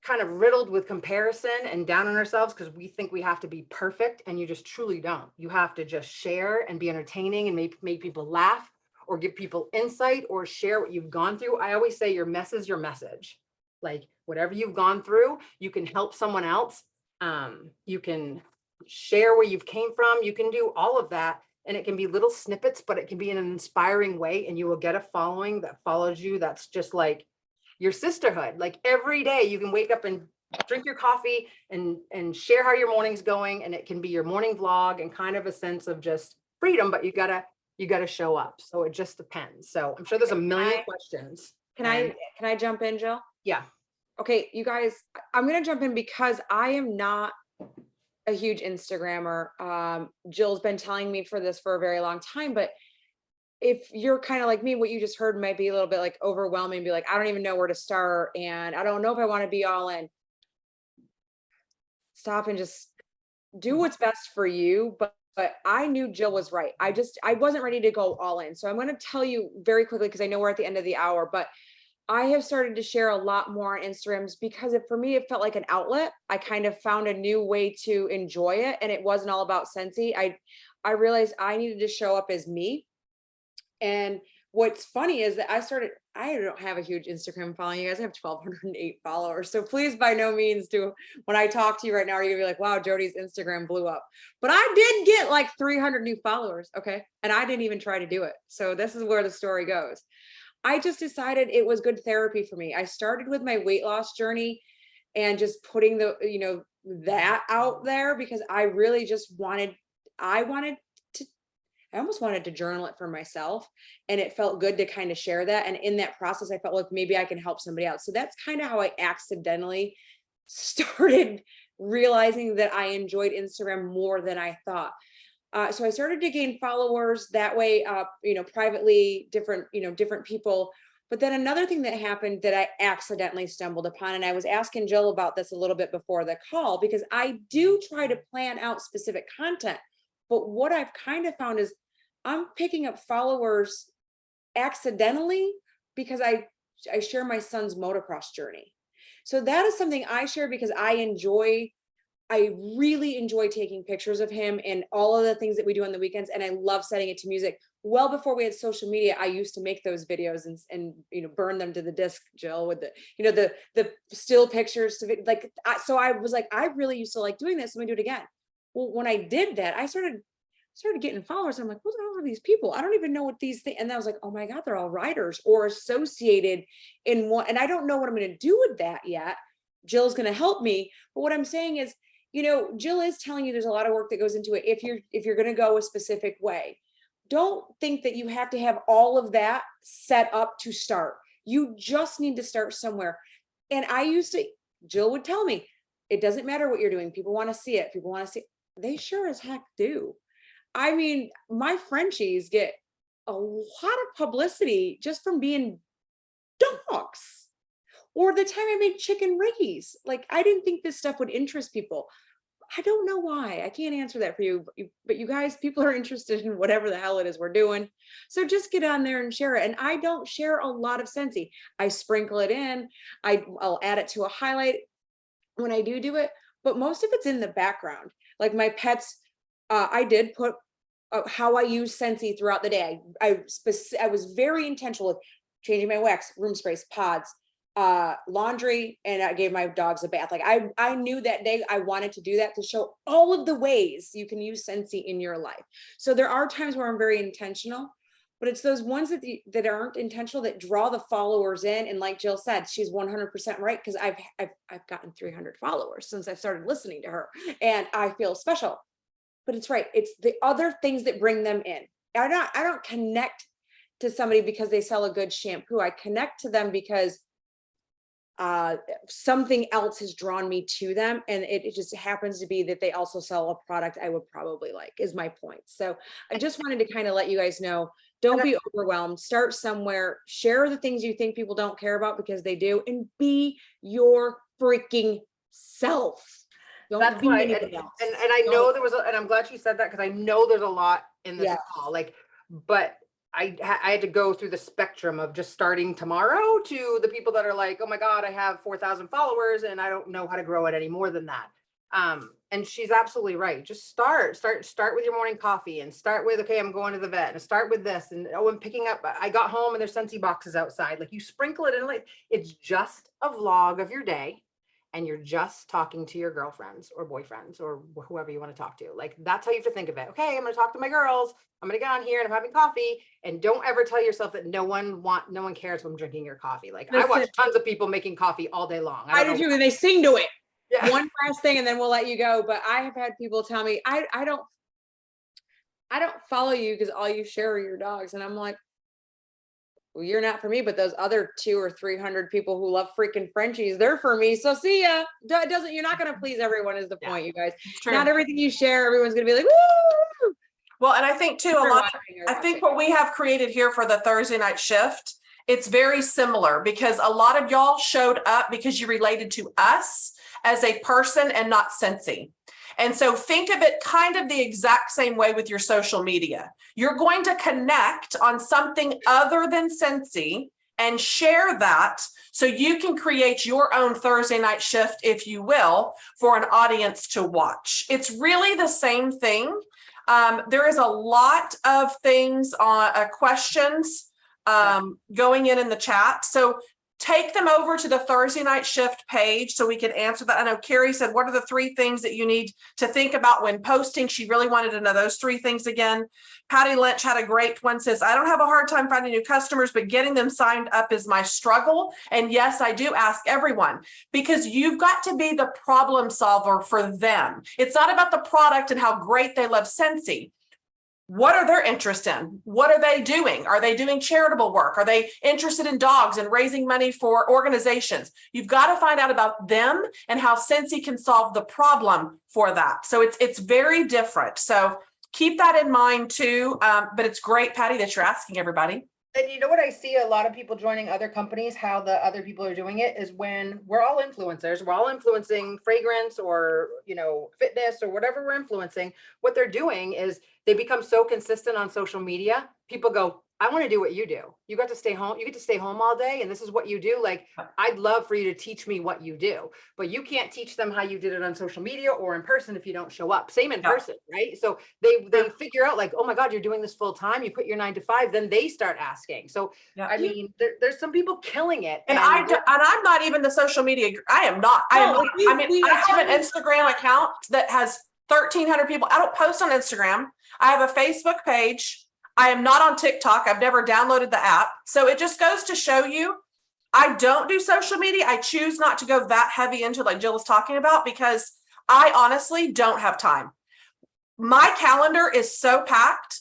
kind of riddled with comparison and down on ourselves because we think we have to be perfect, and you just truly don't. You have to just share and be entertaining and make people laugh or give people insight or share what you've gone through. I always say your mess is your message. Like whatever you've gone through, you can help someone else. You can share where you've came from. You can do all of that. And it can be little snippets, but it can be in an inspiring way. And you will get a following that follows you. That's just like your sisterhood. Like every day you can wake up and drink your coffee and share how your morning's going. And it can be your morning vlog and kind of a sense of just freedom, but you gotta show up. So it just depends. So I'm sure there's a million questions. Can I jump in, Jill? Yeah. Okay, you guys, I'm gonna jump in because I am not a huge Instagrammer. Jill's been telling me for this for a very long time, but if you're kind of like me, what you just heard might be a little bit like overwhelming, be like, I don't even know where to start. And I don't know if I want to be all in. Stop and just do what's best for you. But I knew Jill was right. I wasn't ready to go all in. So I'm going to tell you very quickly, because I know we're at the end of the hour, but I have started to share a lot more on Instagrams because for me, it felt like an outlet. I kind of found a new way to enjoy it. And it wasn't all about Scentsy. I realized I needed to show up as me. And what's funny is that I don't have a huge Instagram following. You guys have 1,208 followers. So please, by no means when I talk to you right now, are you gonna be like, wow, Jody's Instagram blew up. But I did get like 300 new followers. Okay. And I didn't even try to do it. So this is where the story goes. I just decided it was good therapy for me. I started with my weight loss journey and just putting that out there because I really just I almost wanted to journal it for myself, and it felt good to kind of share that. And in that process, I felt like maybe I can help somebody else. So that's kind of how I accidentally started realizing that I enjoyed Instagram more than I thought. So I started to gain followers that way, privately, different people. But then another thing that happened that I accidentally stumbled upon, and I was asking Jill about this a little bit before the call, because I do try to plan out specific content. But what I've kind of found is I'm picking up followers accidentally because I share my son's motocross journey. So that is something I share because I really enjoy taking pictures of him and all of the things that we do on the weekends. And I love setting it to music. Well, before we had social media, I used to make those videos and burn them to the disc, Jill, with the still pictures so I was like, I really used to like doing this. Let me do it again. Well, when I did that, I started getting followers. I'm like, what the hell are these people? I don't even know what these things. And I was like, oh my God, they're all writers or associated in one. And I don't know what I'm going to do with that yet. Jill's going to help me. But what I'm saying is, Jill is telling you there's a lot of work that goes into it. If you're going to go a specific way, don't think that you have to have all of that set up to start. You just need to start somewhere. And Jill would tell me, it doesn't matter what you're doing. People want to see it. They sure as heck do. I mean, my Frenchies get a lot of publicity just from being dogs. Or the time I made chicken riggies. Like, I didn't think this stuff would interest people. I don't know why. I can't answer that for you. But you guys, people are interested in whatever the hell it is we're doing. So just get on there and share it. And I don't share a lot of Scentsy. I sprinkle it in. I'll add it to a highlight when I do it. But most of it's in the background. Like my pets, I did put how I use Scentsy throughout the day. I was very intentional with changing my wax, room sprays, pods, laundry, and I gave my dogs a bath. Like I knew that day I wanted to do that to show all of the ways you can use Scentsy in your life. So there are times where I'm very intentional, but it's those ones that aren't intentional that draw the followers in. And like Jill said, she's 100% right, because I've gotten 300 followers since I started listening to her, and I feel special. But it's right. It's the other things that bring them in. I don't connect to somebody because they sell a good shampoo. I connect to them because something else has drawn me to them. And it just happens to be that they also sell a product I would probably like, is my point. So I just wanted to kind of let you guys know, don't be overwhelmed. Start somewhere, share the things you think people don't care about, because they do, and be your freaking self. That's why, and I know there was, and I'm glad you said that, because I know there's a lot in this call, like, but I had to go through the spectrum of just starting tomorrow to the people that are like, oh my God, I have 4,000 followers and I don't know how to grow it any more than that. And she's absolutely right. Just start with your morning coffee, and start with, okay, I'm going to the vet, and start with this. And oh, I'm picking up, I got home and there's Scentsy boxes outside. Like, you sprinkle it in, like, it's just a vlog of your day. And you're just talking to your girlfriends or boyfriends or whoever you want to talk to. Like, that's how you have to think of it. Okay, I'm going to talk to my girls. I'm going to get on here and I'm having coffee. And don't ever tell yourself that no one cares when I'm drinking your coffee. Like, I watch tons of people making coffee all day long. I do too, and they sing to it. Yeah. One last thing, and then we'll let you go. But I have had people tell me, I don't follow you because all you share are your dogs. And I'm like, well, you're not for me, but those other 200 or 300 people who love freaking Frenchies, they're for me. So see ya. You're not going to please everyone, is the point, you guys. Not everything you share, everyone's going to be like, woo. Well, and I think too, I think what we have created here for the Thursday night shift, it's very similar, because a lot of y'all showed up because you related to us as a person and not Scentsy. And so think of it kind of the exact same way with your social media. You're going to connect on something other than Scentsy and share that, so you can create your own Thursday night shift, if you will, for an audience to watch. It's really the same thing. There is a lot of things on questions going in the chat. So take them over to the Thursday night shift page so we can answer that. I know Carrie said, what are the 3 things that you need to think about when posting? She really wanted to know those 3 things again. Patty Lynch had a great one, says, I don't have a hard time finding new customers, but getting them signed up is my struggle. And yes, I do ask everyone, because you've got to be the problem solver for them. It's not about the product and how great they love Scentsy. What are their interests in? What are they doing? Are they doing charitable work? Are they interested in dogs and raising money for organizations? You've got to find out about them and how Scentsy can solve the problem for that. So it's very different. So keep that in mind too. But it's great, Patty, that you're asking everybody. And you know what I see a lot of people joining other companies, how the other people are doing it, is when we're all influencers, we're all influencing fragrance or, you know, fitness or whatever we're influencing. What they're doing is they become so consistent on social media. People go, I want to do what you do. You got to stay home. You get to stay home all day, and this is what you do. Like, I'd love for you to teach me what you do, but you can't teach them how you did it on social media or in person if you don't show up. Same in person, right? So they figure out, like, oh my God, you're doing this full time. You quit your 9 to 5, then they start asking. So I mean, there's some people killing it, and I'm not even the social media. I am not. I have an Instagram account that has 1,300 people. I don't post on Instagram. I have a Facebook page. I am not on TikTok. I've never downloaded the app. So it just goes to show you, I don't do social media. I choose not to go that heavy into, like Jill was talking about, because I honestly don't have time. My calendar is so packed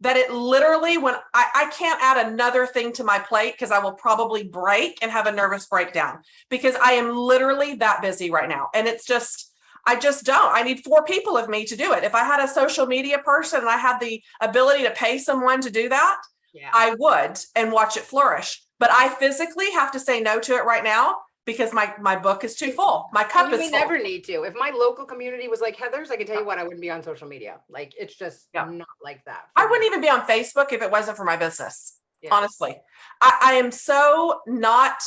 that it literally, when I can't add another thing to my plate, because I will probably break and have a nervous breakdown, because I am literally that busy right now. And it's just, I just don't. I need 4 people of me to do it. If I had a social media person and I had the ability to pay someone to do that, Yeah. I would and watch it flourish. But I physically have to say no to it right now because my book is too full. My cup You is may full. never need to. If my local community was like Heather's, I can tell you what, I wouldn't be on social media. Like, it's just Yeah. not like that. I wouldn't even be on Facebook if it wasn't for my business. Yeah. Honestly, I am so not.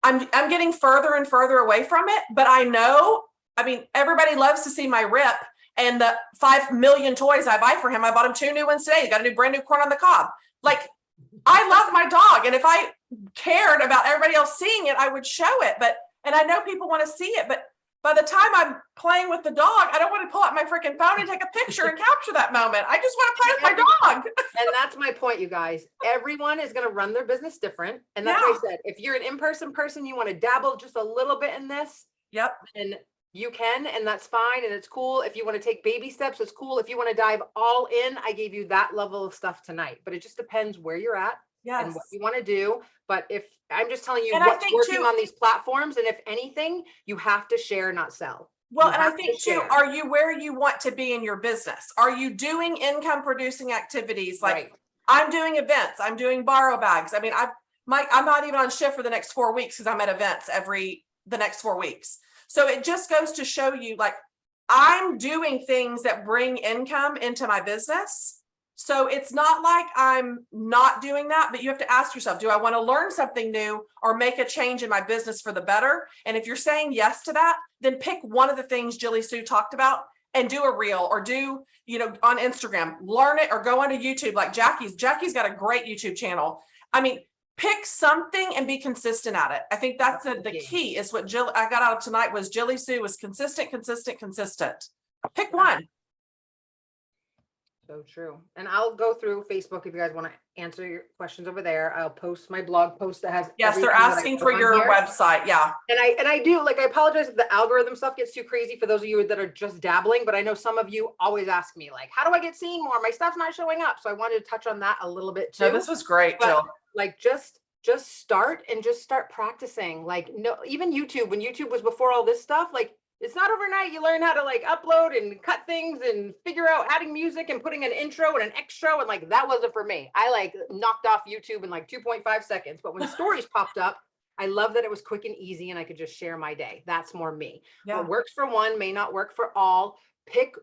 I'm getting further and further away from it. But I know. I mean, everybody loves to see my rip and the 5 million toys I buy for him. I bought him 2 new ones today. He got a new brand new corn on the cob. Like, I love my dog, and if I cared about everybody else seeing it, I would show it. And I know people want to see it, but by the time I'm playing with the dog, I don't want to pull out my freaking phone and take a picture and capture that moment. I just want to play with my dog. And that's my point, you guys. Everyone is going to run their business different. And that's what I said. If you're an in-person person, you want to dabble just a little bit in this, Yep. and you can, and that's fine. And it's cool. If you want to take baby steps, it's cool. If you want to dive all in, I gave you that level of stuff tonight, but it just depends where you're at and what you want to do. But if I'm just telling you And I what's think working too- on these platforms, and if anything, you have to share, not sell. Well, You and I have to think too, share. are you where you want to be in your business? Are you doing income producing activities? Like Right. I'm doing events, I'm doing borrow bags. I mean, I'm not even on shift for the next 4 weeks because I'm at events the next 4 weeks. So it just goes to show you, like, I'm doing things that bring income into my business. So it's not like I'm not doing that, but you have to ask yourself, do I want to learn something new or make a change in my business for the better? And if you're saying yes to that, then pick one of the things Jilly Sue talked about and do a reel or do, on Instagram, learn it or go onto YouTube like Jackie's. Jackie's got a great YouTube channel. I mean, pick something and be consistent at it. I think that's the key is what I got out of tonight was Jilly Sue was consistent. Pick one. So true. And I'll go through Facebook if you guys want to answer your questions over there. I'll post my blog post that has. Yes, they're everything that I asking put for on your here. website. Yeah. And I do, like, I apologize if the algorithm stuff gets too crazy for those of you that are just dabbling, but I know some of you always ask me, like, how do I get seen more? My stuff's not showing up. So I wanted to touch on that a little bit too. No, this was great, But, Jill. like, just start and just start practicing. Like, no, even YouTube, when YouTube was before all this stuff, like, it's not overnight. You learn how to like upload and cut things and figure out adding music and putting an intro and an extra. And like, that wasn't for me. I like knocked off YouTube in like 2.5 seconds. But when stories popped up, I love that it was quick and easy and I could just share my day. That's more me. Yeah. What works for one may not work for all.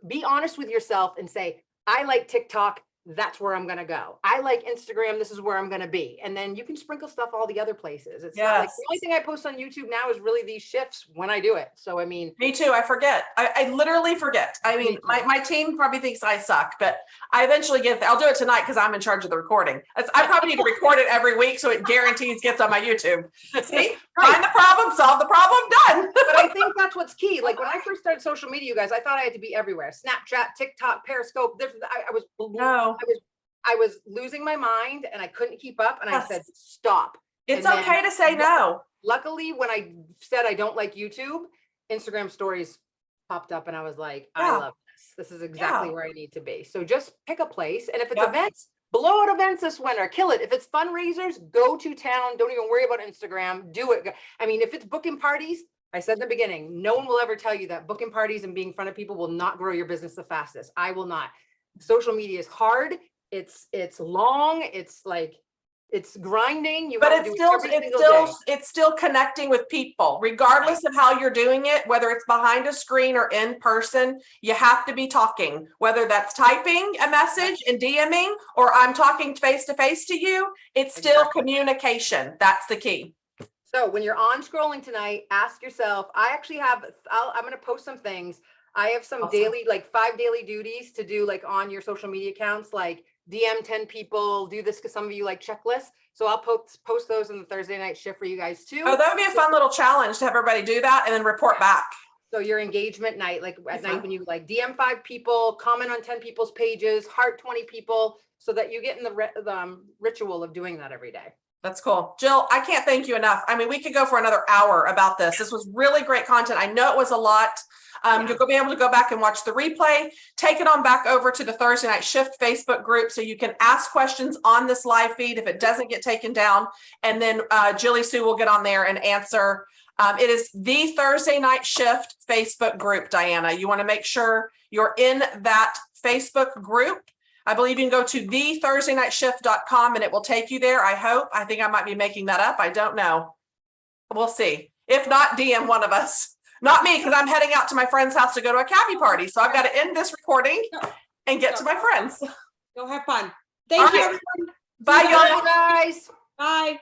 Be honest with yourself and say, I like TikTok. That's where I'm going to go. I like Instagram. This is where I'm going to be. And then you can sprinkle stuff all the other places. It's not like the only thing I post on YouTube now is really these shifts when I do it. So, I mean, me too. I forget. I literally forget. I mean, my team probably thinks I suck, but I eventually get there. I'll do it tonight because I'm in charge of the recording. I probably need to record it every week so it guarantees gets on my YouTube. See, find the problem, solve the problem, done. But I think that's what's key. Like when I first started social media, you guys, I thought I had to be everywhere. Snapchat, TikTok, Periscope. I was losing my mind and I couldn't keep up. And I said, stop. It's And okay then to say no. Luckily, when I said I don't like YouTube, Instagram stories popped up and I was like, I love this. This is exactly where I need to be. So just pick a place. And if it's events, blow out events this winter, kill it. If it's fundraisers, go to town. Don't even worry about Instagram. Do it. I mean, if it's booking parties, I said in the beginning, no one will ever tell you that booking parties and being in front of people will not grow your business the fastest. I will not. Social media is hard. It's long. It's like, it's grinding. You But have to do it every single day. it's still connecting with people, regardless of how you're doing it, whether it's behind a screen or in person, you have to be talking, whether that's typing a message and DMing, or I'm talking face to face to you, it's still communication. That's the key. So when you're on scrolling tonight, ask yourself, I'm going to post some things. I have some daily, like 5 daily duties to do like on your social media accounts, like DM 10 people, do this because some of you like checklists. So I'll post those in the Thursday night shift for you guys too. Oh, that would be a fun little challenge to have everybody do that and then report back. So your engagement night, like at night when you like DM 5 people, comment on 10 people's pages, heart 20 people, so that you get in the ritual of doing that every day. That's cool. Jill, I can't thank you enough. I mean, we could go for another hour about this. This was really great content. I know it was a lot. Yeah. You'll be able to go back and watch the replay, take it on back over to the Thursday Night Shift Facebook group so you can ask questions on this live feed if it doesn't get taken down. And then Jilly Sue will get on there and answer. It is the Thursday Night Shift Facebook group, Diana. You want to make sure you're in that Facebook group. I believe you can go to thethursdaynightshift.com and it will take you there. I hope. I think I might be making that up. I don't know. We'll see. If not, DM one of us. Not me, because I'm heading out to my friend's house to go to a cabbie party. So I've got to end this recording and get to my friends. Go have fun. Thank you, right. everyone. Bye, See you y'all. Bye, guys. Bye.